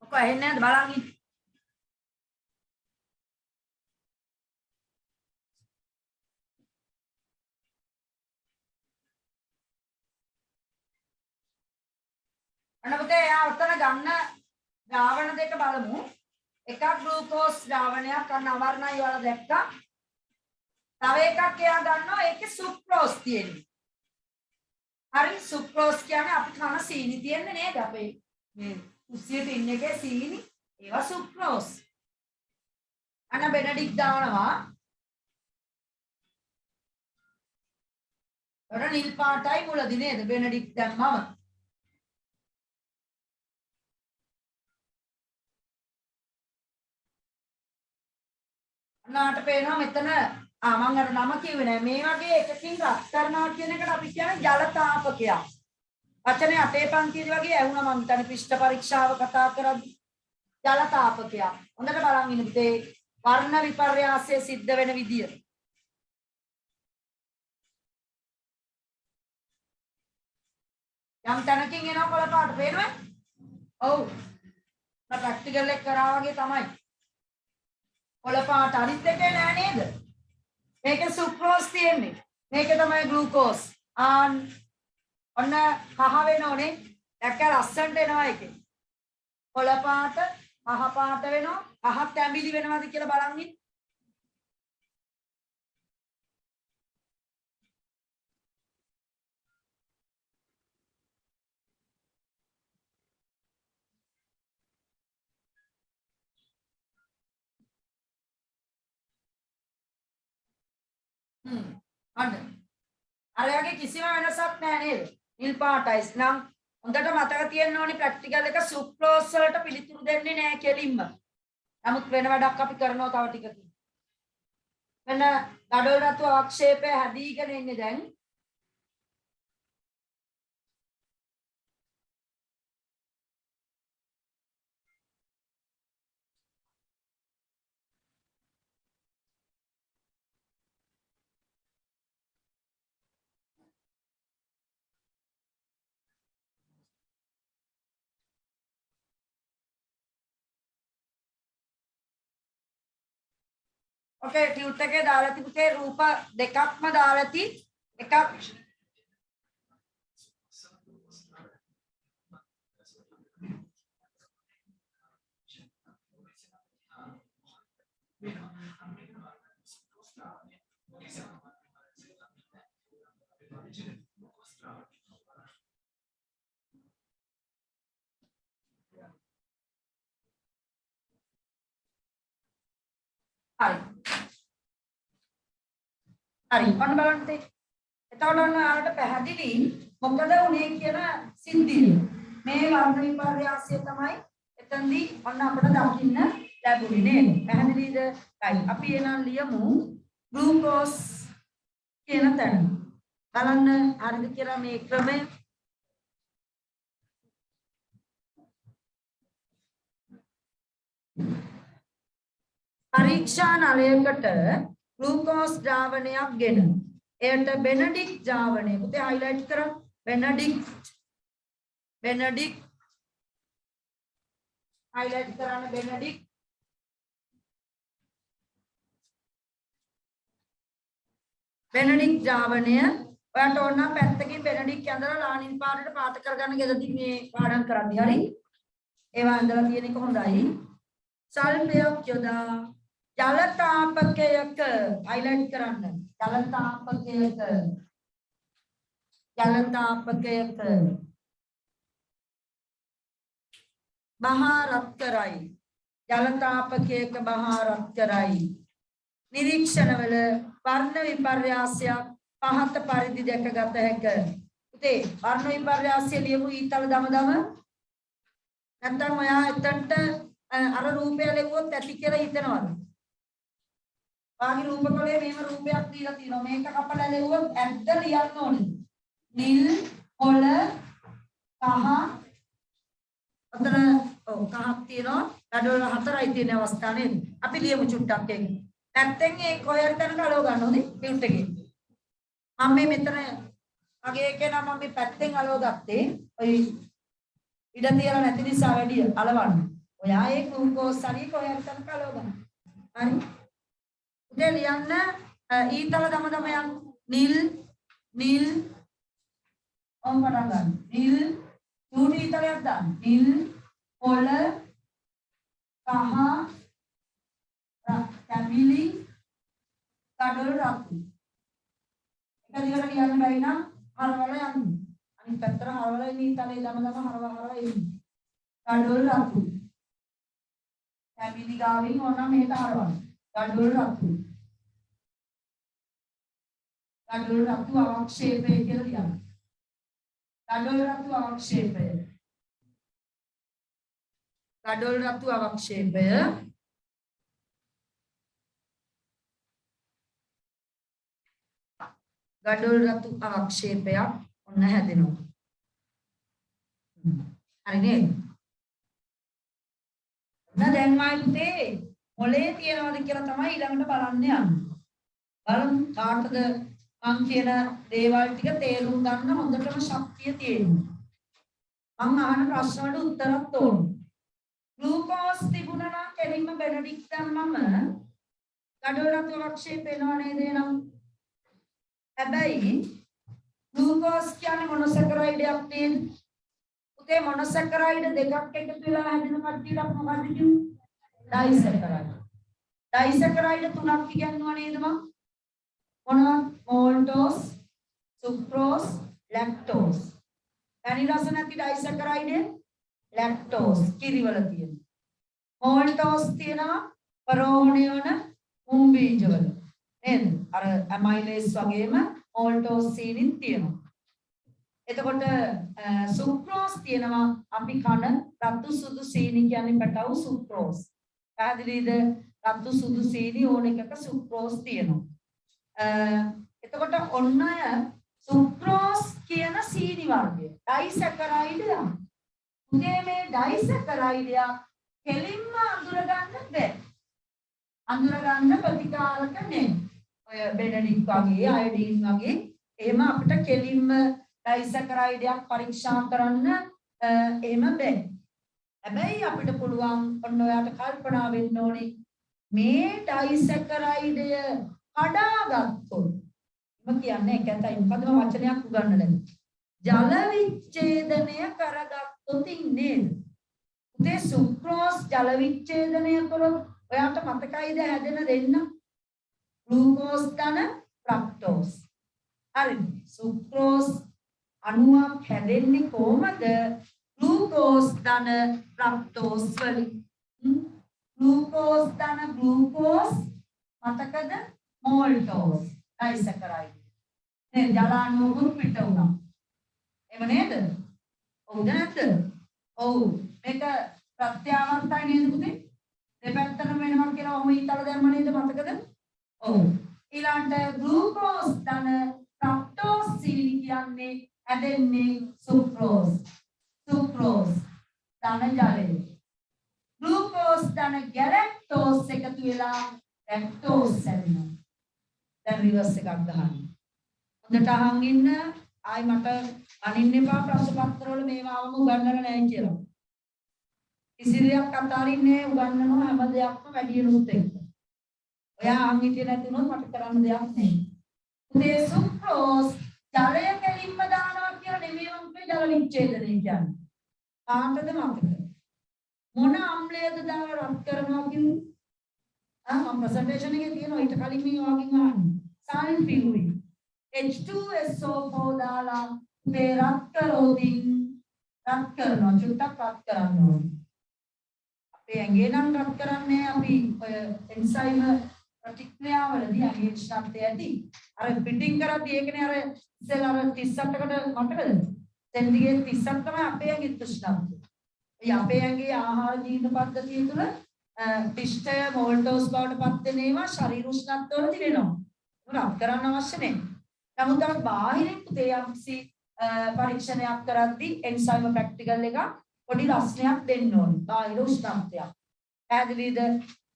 ඔක ඇහෙන්නේ නැද්ද බලන් ඉන්න. අන්න පුතේ යා උතන ගන්න ද්‍රාවණ දෙක බලමු. එකක් ග්ලූකෝස් ද්‍රාවණයක් අන්න අවර්ණයි වල දැක්කා. තව එකක් එයා ගන්නවා ඒකේ සුක්‍රෝස් තියෙනවා. හරි සුක්‍රෝස් කියන්නේ අපි කන සීනි තියෙන්නේ නේද අපේ මේ කුස්සියේ ටින් එකේ සීනි ඒවා සුක්‍රෝස්. අන්න බෙනඩික් දානවා. ඔර නිල් පාටයි මුලදී නේද බෙනඩික් දැම්මම. අන්නට පේනවා මෙතන මම අර නම කිව්වේ නෑ මේ වගේ එකකින් රත් කරනවා කියන එකට අපි කියන්නේ ජල තාපකයක්. වචනේ අටේ පන්තියේ වගේ ඇහුණා මම හිතන්නේ පිෂ්ඨ පරීක්ෂාව කතා කරද්දී ජල තාපකයක්. හොඳට බලන් ඉන්න පුතේ වර්ණ විපර්යාසය සිද්ධ වෙන විදිය. යම් තැනකින් එනවා කොළ පාට පේනවද? ඔව්. ප්‍රැක්ටිකල් එක කරා වගේ තමයි. කොළ පාට අනිත් එකේ නෑ නේද? මේකේ සුක්‍රෝස් තියෙන්නේ. මේකේ තමයි ග්ලූකෝස්. ඔන්න කහ වෙනෝනේ. දැක්ක ලස්සනට එනවා එකේ. කොළ පාට කහ පාට වෙනවා. කහත් ඇඹිලි වෙනවද කියලා බලන් ඉන්න. අන්න. අර වගේ කිසිම වෙනසක් නැහැ නේද? නිල් පාටයි. නම් හොඳට මතක තියෙන්න ඕනි ප්‍රැක්ටිකල් එක සුක්‍රෝස් වලට පිළිතුරු දෙන්නේ නැහැ කෙලින්ම. නමුත් වෙන වැඩක් අපි කරනවා තව ටිකකින්. වෙන gadol රතු අවක්ෂේපය හැදීගෙන ඉන්නේ දැන්. ඔකේ ටියුට් එකේ දාලා තිබුතේ රූප දෙකක්ම දාලා ති එකක් හරි හරි ඔන්න බලන්න තේ එතකොට ඔන්න ආවට පැහැදිලි මොකද උනේ කියන සිද්ධිය මේ වර්ණ විපර්යාසය තමයි එතනදී ඔන්න අපිට දකින්න ලැබුණේ නේද පැහැදිලිද අපි එනම් ලියමු ග්ලූකෝස් කියන තැන බලන්න හරිද කියලා මේ ක්‍රමය පරීක්ෂා නලයකට ග්ලූකෝස් ද්‍රාවණයක් ගෙන එයට බෙනඩික් ද්‍රාවණය පුතේ හයිලයිට් කරමු බෙනඩික් highlight කරන්න බෙනඩික් ද්‍රාවණය ඔයාලට ඕන නම් පැත්තකින් බෙනඩික් ඇඳලා ලානින් පාටට පාට කරගන්න ගෙදරදී මේ පාඩම් කරන්නේ හරි ඒවා ඇඳලා තියෙන එක හොඳයි සල්පයක් යොදා ජල තාපකයක highlight කරන්න ජල තාපකයක බහාරත් කරයි ජල තාපකයක බහාරත් කරයි නිරීක්ෂණවල වර්ණ විපර්යාසයක් පහත පරිදි දැකගත හැක පුතේ වර්ණ විපර්යාසය ලියමු ඊතල දමදම නැත්නම් ඔයා එතනට අර රූපය ලෙව්වොත් ඇති කියලා හිතනවද වාගේ රූපකලේ මේව රූපයක් දීලා තියෙනවා මේක කපලා ලෙව්වොත් ඇද්ද ලියන්න ඕනේ නිල් කොළ කහ අතන කහක් තියෙනවා gadol හතරයි තියෙන අවස්ථාව නේද අපි ලියමු චුට්ටක් ඒක නැත්නම් ඒ කොහේරි තැනක අලව ගන්න ඕනේ ටියුට් එකේ මම මේ මෙතන මගේ එකේ නම් මම මේ පැත්තෙන් අලව ගත්තේ ඔය ඉඩ තියලා නැති නිසා වැඩි අලවන්න ඔයා ඒ ග්ලූකෝස් හරි කොහේරි තැනක අලව ගන්න හරි උදේ ලියන්න ඊතල දම යන නිල් ඔම් පටන් ගන්න නිල් චූටි ඊතලයක් දාන්න නිල් කොළ කහ තැඹිලි gadol රතු එක දිගට ලියන්න බැරි නම් හරවල යන්න අනිත් පැත්තට හරවල ඊතලේ දම හරවල එන්න gadol රතු තැඹිලි ගාවින් ඕනම් මේක හරවන්න gadol රතු අවක්ෂේපය කියලා ලියන්න gadol රතු අවක්ෂේපය gadol රතු අවක්ෂේපයක් ඔන්න හැදෙනවා හරි නේද දැන් ආයිතේ මොලේ තියනවාද කියලා තමයි ඊළඟට බලන්න යන්නේ බලමු කාටද මං කියන දේවල් ටික තේරුම් ගන්න හොඳටම ශක්තිය තියෙනවා මං අහන ප්‍රශ්න වලට උත්තරත් ඕන ග්ලූකෝස් තිබුණා නම් කෙලින්ම බෙනඩික් දැම්මම gadol රතු අවක්ෂේප වෙනව නේද එනම් හැබැයි ග්ලූකෝස් කියන්නේ මොනොසැකරයිඩයක් තියෙන උතේ මොනොසැකරයිඩ දෙකක් එකතු වෙලා හැදෙන කට්ටියට අපි මොකක්ද කියන්නේ ඩයිසැකරයිඩ තුනක් කියනවා නේද මම මොනවද මෝල්ටෝස් සුක්‍රෝස් ලැක්ටෝස් පැණි රස නැති ඩයිසැකරයිඩ ලැක්ටෝස් කිරිවල තියෙනවා මෝල්ටෝස් තියෙනවා පරෝහණය වන මුම් බීජවල නේද? අර ඇමයිලේස් වගේම ඕල්ටෝස් සීනිත් තියෙනවා. එතකොට සුක්‍රෝස් තියෙනවා අපි කන රතු සුදු සීනි කියන්නේ පැටවු සුක්‍රෝස්. පැහැදිලිද? රතු සුදු සීනි ඕන එකක සුක්‍රෝස් තියෙනවා. එතකොට ඔන්න අය සුක්‍රෝස් කියන සීනි වර්ගය ඩයිසැකරයිඩ්. උදේ මේ ඩයිසැකරයිඩ් කෙලින්ම අඳුර ගන්න බෑ. අඳුර ගන්න ප්‍රතිකාරක නේ. ඔය බෙනඩික් වගේ අයඩින් වගේ එහෙම අපිට කෙලින්ම ඩයිසැකරයිඩ් පරීක්ෂා කරන්න එහෙම බෑ. හැබැයි අපිට පුළුවන් ඔන්න ඔයාට කල්පනා වෙන්න ඕනේ මේ ඩයිසැකරයිඩය කඩාගත්තොත් මම කියන්නේ ඒකයි මොකද මම වචනයක් උගන්වලා ජල විච්ඡේදනය කරගත්තොත් ඉන්නේ. උදේ සුක්‍රෝස් ජල විච්ඡේදනය කරොත් ඔයාට මතකයිද හැදෙන දෙන්න? ග්ලූකෝස් ධන ෆ්‍රක්ටෝස්. හරි. සුක්‍රෝස් අණුවක් හැදෙන්නේ කොහමද? ග්ලූකෝස් ධන ෆ්‍රක්ටෝස් වලින්. ග්ලූකෝස් ධන ග්ලූකෝස් මතකද? මෝල්ටෝස් ඩයිසැකරයිඩ්. නේ ජල අණුවකුත් පිට වුණා. එහෙම නේද? ඔව්ද නැද්ද? ඔව්. මේක ප්‍රත්‍යාවර්තයි නේද පුතේ? දෙපැත්තටම වෙනවා කියලා ඔහොම ඊතල දැම්ම නේද මතකද? ඔව්. ඊළඟට ග්ලූකෝස් ධන ෆ්‍රක්ටෝස් සීනි කියන්නේ හැදෙන්නේ සුක්‍රෝස්. සුක්‍රෝස් ධන ජලය. ග්ලූකෝස් ධන ගැලැක්ටෝස් එකතු වෙලා ලැක්ටෝස් හැදෙනවා. දැන් රිවර්ස් එකක් ගහන්න. හොඳට අහන් ඉන්න. ආයි මට අනින්න එපා ප්‍රශ්න පත්‍රවල මේවාම උගන්වලා නැහැ කියලා. කිසි දෙයක් අතාරින්නේ උගන්වනවා හැම දෙයක්ම වැඩියෙනුත් එක්ක. ඔයා අහන් හිටියේ නැති වුණොත් මට කරන්න දෙයක් නැහැ. උදේ සුක්‍රෝස් ජලය කෙලින්ම දානවා කියලා නෙමෙයි මම ජල විච්ඡේදනය කියන්නේ. කාටද මතක? මොන අම්ලයේද දාලා රත් කරනවා කියන්නේ? මම ප්‍රසන්ටේෂන් එකේ තියෙනවා ඊට කලින් මේ වගේ අහන්නේ. සල්ෆියුරික් H2SO4 දාලා මේ රත් කරෝදින් රත් කරනවා චුට්ටක් රත් කරන්න ඕනේ. අපේ ඇඟේ නම් රත් කරන්නේ අපි ඔය එන්සයිම ප්‍රතික්‍රියාවලදී ඇඟේ ශක්තිය ඇති. අර පිටින් කරද්දී ඒකනේ අර ඉස්සෙල්ලා අර 38කට මතකද? සෙන්ටිග්‍රේඩ් 38 තමයි අපේ ඇඟේ උෂ්ණත්වය. ඒ අපේ ඇඟේ ආහාර ජීවන පද්ධතිය තුළ පිෂ්ඨය මෝල්ටෝස් බවට පත් වෙන ඒවා ශරීර උෂ්ණත්වවලදී වෙනවා. රත් කරන්න අවශ්‍ය නැහැ. නමුත් අපි බාහිරින් තේයම්සි පරීක්ෂණයක් කරද්දී එන්සයිම ප්‍රැක්ටිකල් එක පොඩි රසණයක් දෙන්න ඕනේ. බාහිර උෂ්ණත්වයක්. පැහැදිලිද?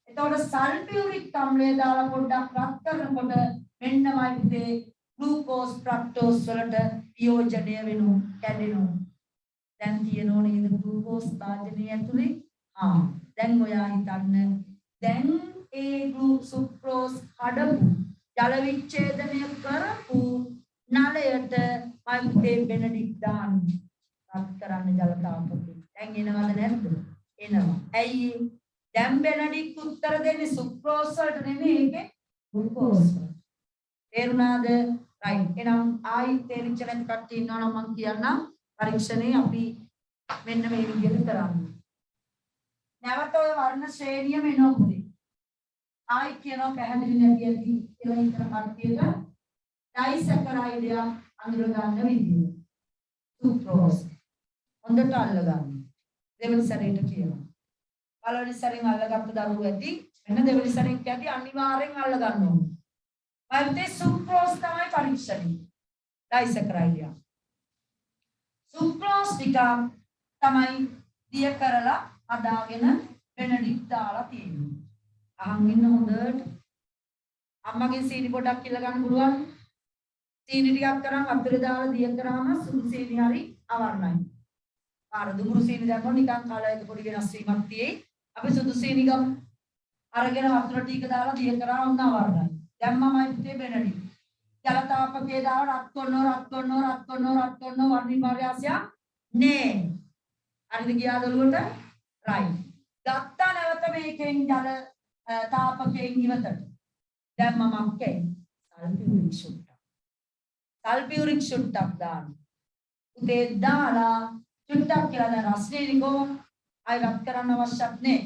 එතකොට සල්ෆියුරික් අම්ලය දාලා පොඩ්ඩක් රත් කරනකොට මෙන්නමයි පුතේ ග්ලූකෝස් ෆ්‍රක්ටෝස් වලට වියෝජනය වෙනවා, කැඩෙනවා. දැන් තියෙනෝ නේද ග්ලූකෝස් භාජනය ඇතුලේ? දැන් ඔයා හිතන්න දැන් ඒ සුක්‍රෝස් කඩපු ජල විච්ඡේදනය කරපු නලයට මම පුතේ බෙනඩික් දාන්න රත් කරන්න ජල තාපකේ. දැන් එනවද නැද්ද? එනවා. ඇයි? දැන් බෙනඩික් උත්තර දෙන්නේ සුක්‍රෝස් වලට නෙමෙයි ඒකේ ග්ලූකෝස් වලට. තේරුණාද? රයිට්. එහෙනම් ආයි තේරිච්ච නැති කට්ටිය ඉන්නවා නම් මම කියන්නම් පරීක්ෂණේ අපි මෙන්න මේ විදිහට කරන්නේ. නැවත ඔය වර්ණ ශ්‍රේණියම එනවා පුතේ. ආයි කියනවා පැහැදිලි නැති ඇති කියලා හිතන කට්ටියට ඩයිසැකරයිඩ් අඳුර ගන්න විදිය. සුක්‍රෝස්. හොඳට අල්ල ගන්න. දෙවෙනි සැරේට කියනවා. පළවෙනි සැරෙන් අල්ලගත්ත දරුවෝ ඇති මෙන්න දෙවෙනි සැරෙන් කියදී අනිවාර්යෙන් අල්ල ගන්න ඕනේ. මයිතේ සුක්‍රෝස් තමයි පරීක්ෂණය. ඩයිසැකරයිඩ්. සුක්‍රෝස් ටික තමයි දිය කරලා අදාගෙන බෙනඩික් දාලා තියෙන්නේ. අහන් ඉන්න හොඳට. අම්මගේ සීනි පොඩක් ඉල්ල ගන්න පුළුවන්. සීනි ටිකක් කරන් අතේ දාලා දිය කරාම සුදු සීනි හරි අවර්ණයි. අර දුමුරු සීනි දැම්මොත් නිකන් කලයක පොඩි වෙනස් වීමක් තියෙයි. අපි සුදු සීනි ගමු. අරගෙන වතුර ටික දාලා දිය කරා වුණ අවර්ණයි. දැම්මමයි පුතේ බෙනඩික්. ජල තාපකයේ දාලා රත් කරනවා වර්ණ විපර්යාසය නේ. හරිද ගියාද ඔළුවට? රයිට්. ගත්තා නැවත මේකෙන් ජල තාපකයෙන් ඉවතට. දැන් මම අක්කේ සල්ෆියුරික් ෂුට්ටක්. සල්ෆියුරික් ෂුට්ටක් දාන්න. උදේ දාලා ෂුට්ටක් කියලා දැන් රස්නේනිකෝ අය රත් කරන්න අවශ්‍යත් නෑ.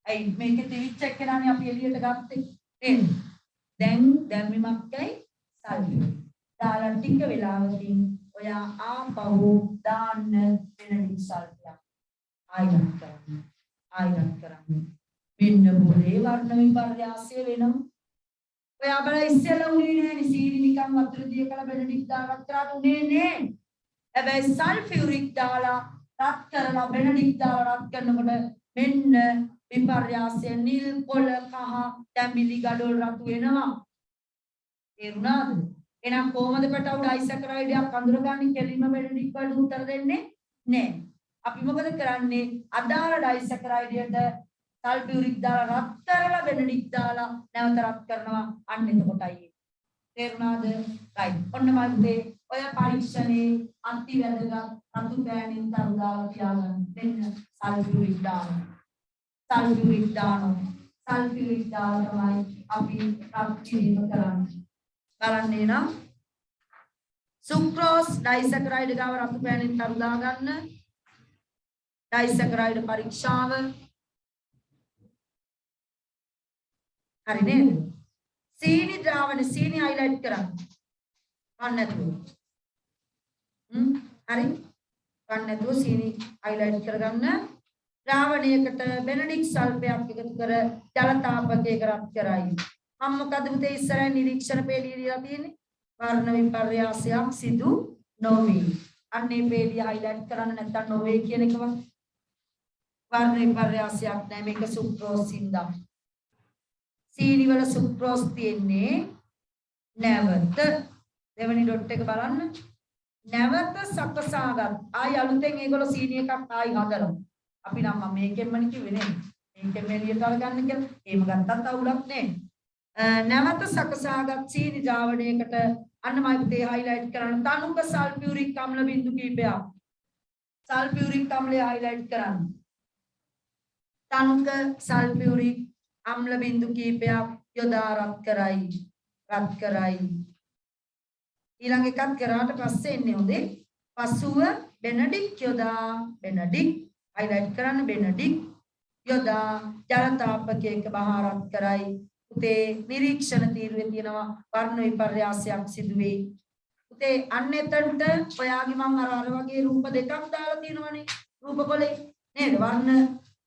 ඇයි මේකේ තිවිච්ච එකනේ අපි එළියට ගත්තේ නේද? දැන් මෙමක්කයි සල්ෆියුරික්. දාලා ටික වෙලාවකින් ඔයා ආපහු දාන්න බෙනඩික් සල්ෆරයක්. ආයිත් කරන්න. ආයිත් කරන්න. මෙන්න පොලේ වර්ණ විපර්යාසය වෙනවා. ඔයා බල ඉස්සෙල්ලා උනේ නෑනේ සීනි නිකන් වතුර දිය කළ බෙනඩික් දාලා කරාට උනේ නෑ. හැබැයි සල්ෆියුරික් දාලා රත් කරලා බෙනඩික් දාලා රත් කරනකොට මෙන්න විපර්යාසය නිල් පොළ කහ තැඹිලි ගඩොල් රතු වෙනවා. තේරුණාද? එහෙනම් කොහොමද පැටව ඩයිසැකරයිඩ් එකක් අඳුරගන්නේ? කෙලින්ම බෙනඩික් වලට උත්තර දෙන්නේ නෑ. අපි මොකද කරන්නේ? අදාළ ඩයිසැකරයිඩ් එකට සල්ෆියුරික් දාලා රත් කරලා බෙනඩික් දාලා නැවත රත් කරනවා. අන්න එතකොටයි. තේරුණාද? right. ඔන්න මල්පේ ඔය පරීක්ෂණේ අති වැදගත් රතු පෑනින් තරු දාලා තියාගන්න. මෙන්න සල්ෆියුරික් දානවා. සල්ෆියුරික් දානවා. සල්ෆියුරික් දාලා තමයි අපි රත් කිරීම කරන්නේ. බලන්නේ නම් සුක්‍රෝස් ඩයිසැකරයිඩ් ගාව රතු පෑනින් තරු දාගන්න. ඩයිසැකරයිඩ් පරීක්ෂාව හරි නේද? සීනි ද්‍රාවණ සීනි හයිලයිට් කරන්න. ගන්න නැතුව. හරි. ගන්න නැතුව සීනි හයිලයිට් කරගන්න. ද්‍රාවණයකට බෙනඩික් සල්ෆයක් එකතු කර ජල තාපකයක රත් කරයි. මම මොකද පුතේ ඉස්සරහින් නිරීක්ෂණ පේළිය ලියලා තියෙන්නේ? වර්ණ විපර්යාසයක් සිදු නොවේ. අන්නේ පේළිය හයිලයිට් කරන්න නැත්නම් නොවේ කියන එකම වර්ණ විපර්යාසයක් නෑ මේක සුක්‍රෝස් හින්දා. සීනි වල සුක්‍රෝස් තියෙන්නේ නැවත දෙවෙනි ඩොට් එක බලන්න නැවත සකසාගත් ආයි අලුතෙන් ඒගොල්ලෝ සීනි එකක් ආයි හදනවා අපි නම් මම මේකෙන්මනේ කිව්වේ නේ මේකෙන් එළියට අරගන්න කියලා එහෙම ගත්තත් අවුලක් නෑ නැවත සකසාගත් සීනි ද්‍රාවණයකට අන්නමයි පුතේ හයිලයිට් කරන්න තනුක සල්ෆියුරික් අම්ල බිඳු කිහිපයක් සල්ෆියුරික් අම්ලය හයිලයිට් කරන්න තනුක සල්ෆියුරික් අම්ල බිඳු කීපයක් යොදා රත් කරයි ඊළඟ එකක් කරාට පස්සේ එන්නේ හොඳේ පසුව බෙනඩික් යොදා බෙනඩික් හයිලයිට් කරන්න බෙනඩික් යොදා ජල තාපකයක බහා රත් කරයි උතේ නිරීක්ෂණ තීරුවේ තියෙනවා වර්ණ විපර්යාසයක් සිදුවේ උතේ අන්න එතනට ඔයාගේ මම අර වගේ රූප දෙකක් දාලා තියෙනවනේ රූප කොලේ නේද වර්ණ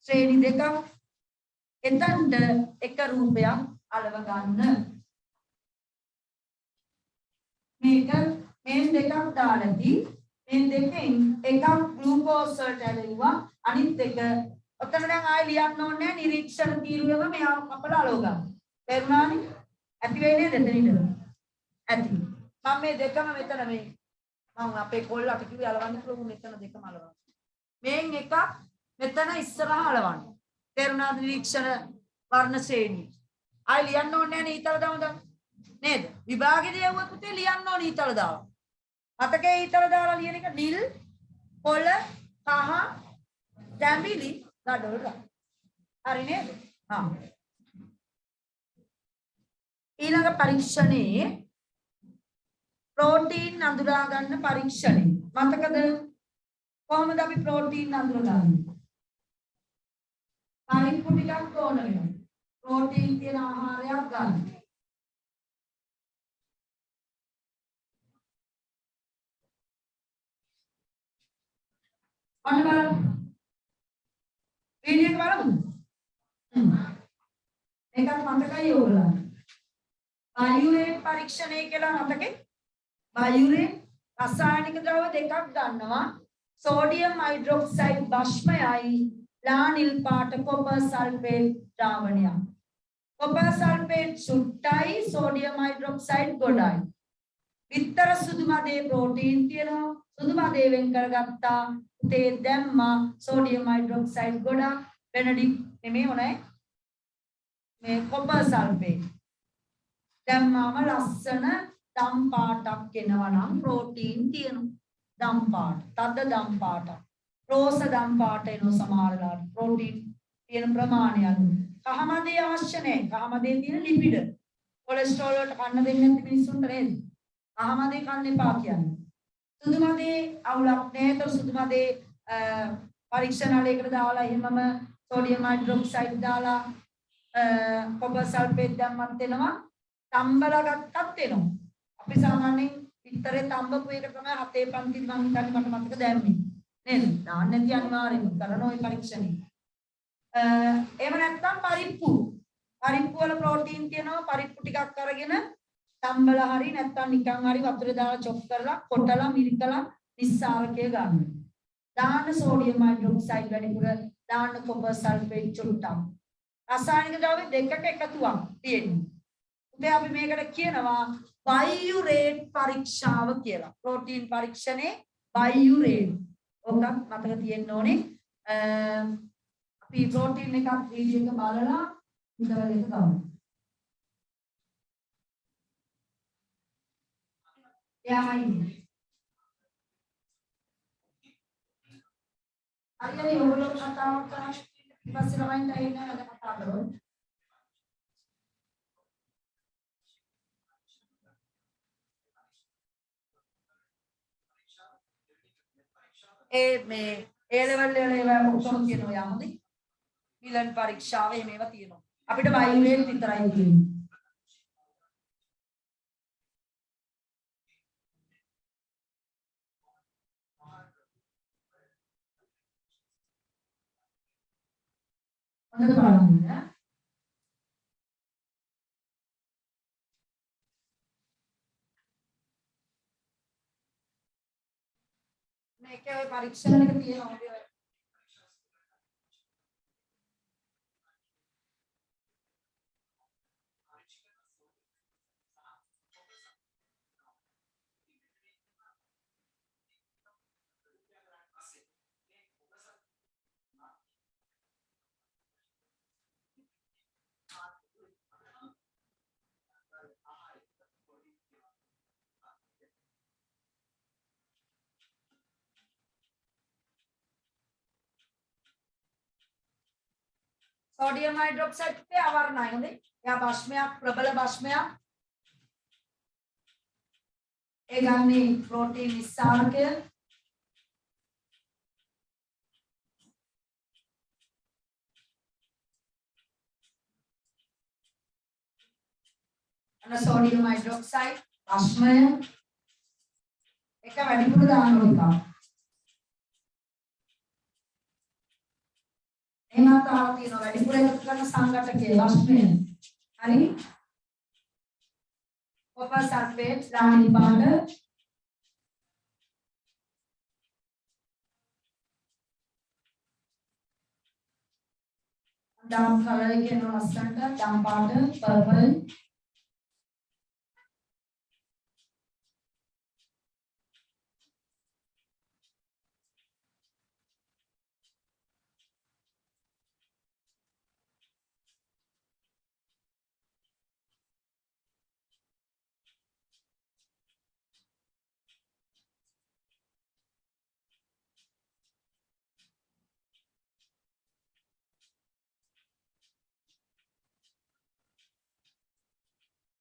ශ්‍රේණි දෙකක් එතනට එක රූපයක් අලව ගන්න මේක මේ දෙකක් දාලාදී මේ දෙකෙන් එකක් ග්ලූකෝස් වලට ඇලෙනවා අනිත් එක ඔතන දැන් ආයෙ ලියන්න ඕනේ නැහැ නිරීක්ෂණ තීරුවම මෙයා අපල අලව ගන්න තේරුණානේ ඇති වෙන්නේ දෙතනින්ද ඇති මම මේ දෙකම මෙතන මේ මම අපේ කොල්ලට කිව්වේ අලවන්න කියලා මෙතන දෙකම අලවන්න මේන් එකක් මෙතන ඉස්සරහා අලවන්න තේරුණාද නිරීක්ෂණ වර්ණ ශ්‍රේණිය. ආයි ලියන්න ඕනේ නැහැ නේ ඊතල දාමු නේද? විභාගෙදී යවුවත් පුතේ ලියන්න ඕනේ ඊතල දාලා. මතකේ ඊතල දාලා ලියන එක නිල්, කොළ, කහ, තැඹිලි, ගඩොල් රත්. හරි නේද? හා. ඊළඟ පරීක්ෂණයේ ප්‍රෝටීන් අඳුරා ගන්න පරීක්ෂණය. මතකද? කොහොමද අපි ප්‍රෝටීන් අඳුරගන්නේ? පරිප්පු ටිකක් ඕන වෙනවා. ප්‍රෝටීන් තියෙන ආහාරයක් ගන්න. අන්න බලන්න. වීඩියෝ එක බලමු. මේකත් මතකයි ඕගොල්ලන්ට. බයුරේන් පරීක්ෂණය කියලා මතකේ? බයුරේන් රසායනික ද්‍රව දෙකක් ගන්නවා. සෝඩියම් හයිඩ්‍රොක්සයිඩ් භස්මයයි ලා නිල් පාට කොපර් සල්ෆේට් ද්‍රාවණයක්. කොපර් සල්ෆේට් සුට්ටයි සෝඩියම් හයිඩ්‍රොක්සයිඩ් ගොඩයි. විතර සුදු මදේ ප්‍රෝටීන් තියෙනවා. සුදු මදේ වෙන් කරගත්තා. තේ දැම්මා සෝඩියම් හයිඩ්‍රොක්සයිඩ් ගොඩක් බෙනඩික් නෙමෙයි උනේ. මේ කොපර් සල්ෆේට්. දැම්මාම ලස්සන දම් පාටක් එනවා නම් ප්‍රෝටීන් තියෙනවා. දම් පාට. තද දම් පාටක්. රෝස දම් පාට එනවා සමහර වෙලාවට ප්‍රෝටීන් තියෙන ප්‍රමාණය අනුව. කහමදේ අවශ්‍ය නැහැ. කහමදේ තියෙන ලිපිඩ. කොලෙස්ටරෝල් වලට කන්න දෙන්නේ නැති මිනිස්සුන්ට නේද? කහමදේ කන්න එපා කියන්නේ. සුදු මදේ අවුලක් නැහැ. ඒතර සුදු මදේ පරීක්ෂණාලයකට දාලා එහෙමම සෝඩියම් හයිඩ්‍රොක්සයිඩ් දාලා කොපර් සල්ෆේට් දැම්මත් එනවා. තම්බලා ගත්තත් එනවා. අපි සාමාන්‍යයෙන් පිටරේ තම්බපු එක තමයි 7 පන්ති මම හිතන්නේ මට මතක දැම්මේ. නේද? දාන්න නැති අනිවාර්යෙන්ම කරන ওই පරීක්ෂණේ. එහෙම නැත්නම් පරිප්පු. පරිප්පු වල ප්‍රෝටීන් තියෙනවා. පරිප්පු ටිකක් අරගෙන තම්බලා හරි නැත්නම් නිකන් හරි වතුරේ දාලා චොප් කරලා කොටලා මිරිකලා නිස්සාරකය ගන්න. දාන්න සෝඩියම් හයිඩ්‍රොක්සයිඩ් වැඩිපුර දාන්න කොපර් සල්ෆේට් චුට්ටක්. රසායනික ද්‍රව්‍ය දෙකක එකතුවක් තියෙනවා. උදේ අපි මේකට කියනවා බයුරේට් පරීක්ෂාව කියලා. ප්‍රෝටීන් පරීක්ෂණේ බයුරේට්. ඔකක් මතක තියෙන්න ඕනේ. අපි ප්‍රෝටීන් එකක් වීඩියෝ එක බලලා ඉඳලා එක ගමු. එයාමයි. අයියනේ ඔයගොල්ලෝ කතාවක් කරන්නේ ඊපස්සේ ළමයින්ට ඇහෙන්නේ නැහැ කතා කරොත්. මේ A level වල ඒවා ඔක්කොම තියෙනවා යමුද? මිලන් පරීක්ෂාව එහෙම ඒවා තියෙනවා. අපිට බයුරේට් විතරයි තියෙන්නේ. හොඳට බලන්න ඈ. මේකේ ඔය පරීක්ෂණ එක තියෙනවා. සෝඩියම් හයිඩ්‍රොක්සයිඩ් එකේ අවර්ණයි හොඳේ. එයා භස්මයක් ප්‍රබල භස්මයක්. ඒ ගන්නේ ප්‍රෝටීන් නිස්සාරකය. අන්න සෝඩියම් හයිඩ්‍රොක්සයිඩ් භස්මය එක වැඩිපුර දාන්න ඕන. එහෙමත් අහලා තියෙනවා වැඩිපුර එකතු කරන සංඝටකයේ භස්මය. හරි? කොපර් සල්ෆේට් රාණි පාට ඩම් කලර් කියන ලස්සනට ඩම් පාට පර්පල්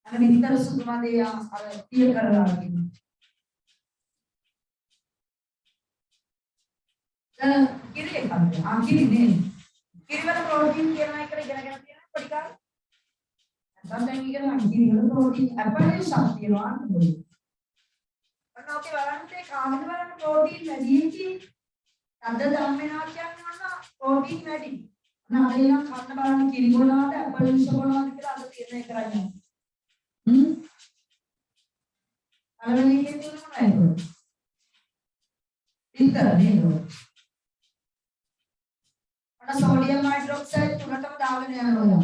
අර විතර සුදු මදේ අර පිය කරලා තියෙනවා. කිරි එකක්ද? කිරි නේ. කිරි වල ප්‍රෝටීන් කියන එකට ඉගෙනගෙන තියෙනවා පොඩි කාලේ. නැත්නම් දැන් ඉගෙන ගන්න කිරි වල ප්‍රෝටීන් අපේ ශක්තියනවා නේද? අන්න ඔකේ බලන්න කාගෙද බලන්න ප්‍රෝටීන් වැඩි කියන්නේ. අද ධම්මේනා කියනවා ප්‍රෝටීන් වැඩි. අන්න අද ඉන්න කන්න බලන්න කිරි බොනවාද අපේ විෂ බොනවාද කියලා අද තීරණය කරන්නේ. පළවෙනි එකේ තියෙන මොනවද? විතර නේද? අන්න සෝඩියම් හයිඩ්‍රොක්සයිඩ් තුනටම දාගෙන යනවා.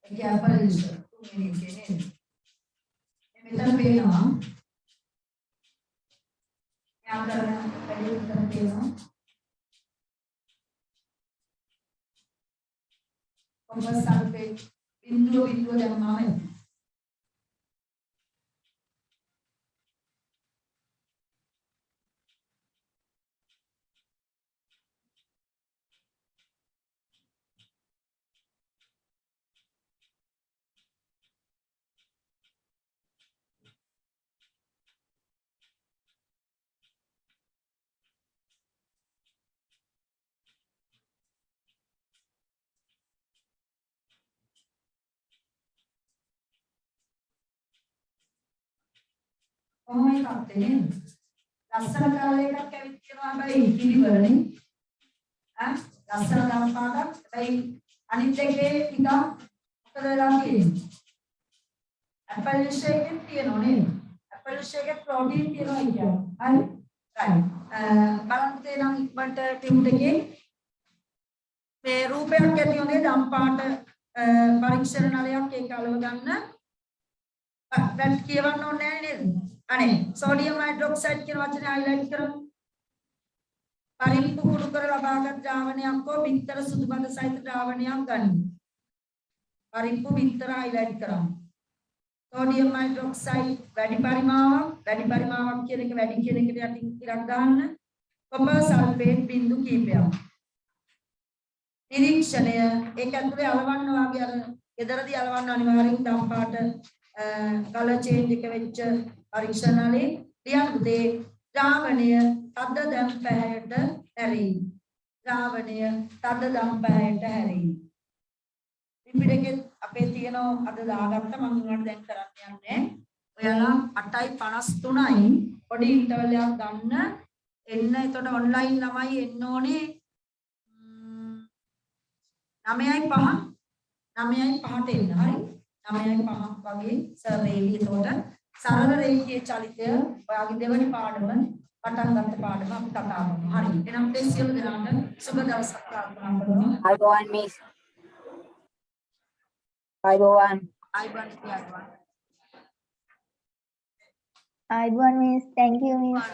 ඒක අපරිස තුන්වෙනි එකේ නේද? මෙතන පේනවා. යා කරන වැඩි විතර පේනවා. කොපර් සල්ෆේට් බිඳුව දැම්මම කොහොමයි තාත්තේ නේද? ලස්සන කලර් එකක් ඇවිත් තියෙනවා හැබැයි පිළිවෙලනේ. ලස්සන දම් පාටක්. හැබැයි අනිත් එකේ ටිකක් මොකද වෙලා තියෙන්නේ? ඇපල් එකේ තියෙනවා නේද? ඇපල් එකේ ප්‍රෝටීන් තියෙනවා කියන්නේ. හරි. රයිට්. බලන්න තේනම් ඉක්මනට ටියුට් එකේ මේ රූපයක් ඇති උනේ දම් පාට පරීක්ෂණ නලයක් ඒක අලව ගන්න. වැට් කියවන්න ඕනේ නැහැ නේද? අනේ සෝඩියම් හයිඩ්‍රොක්සයිඩ් කියන වචනේ හයිලයිට් කරමු. පරිප්පු කුඩු කර ලබාගත් ද්‍රාවණයක් හෝ බිත්තර සුදු බඳ සහිත ද්‍රාවණයක් ගනිමු. පරිප්පු බිත්තර හයිලයිට් කරමු. සෝඩියම් හයිඩ්‍රොක්සයිඩ් වැඩි පරිමාවක් කියන එක වැඩි කියන එකට යටින් ඉරක් ගන්න. කොපර් සල්ෆේට් බිඳු කීපයක්. නිරීක්ෂණය ඒක ඇතුලේ අලවන්න වාගේ අර ගෙදරදී අලවන්න අනිවාර්යෙන් දම් පාට කලර් චේන්ජ් එක වෙච්ච පරීක්ෂණාලේ ලියන්නේ ද්‍රාවණය තද දම් පැහැයට හැරී. ද්‍රාවණය තද දම් පැහැයට හැරී. රිපීට් අපේ තියෙන අද දාගත්ත මම උනාට දැන් කරන්න යන්නේ. ඔයාලා 8:53යි පොඩි ඉන්ටර්වල් එකක් ගන්න එන්න. එතකොට ඔන්ලයින් ළමයි එන්න ඕනේ 9:05ට එන්න. හරි 9:05ක් වගේ සර් එවි. එතකොට සරල රේඛීය චලිතය ඔයාගේ දෙවනි පාඩම පටන් ගන්න පාඩම අපි කතා කරමු. හරි. එහෙනම් මේ සියලු දෙනාට සුබ දවසක් ප්‍රාර්ථනා කරනවා. අයිබෝවන් මිස්. අයිබෝවන්. ආයිබෝන් මිස් thank you මිස්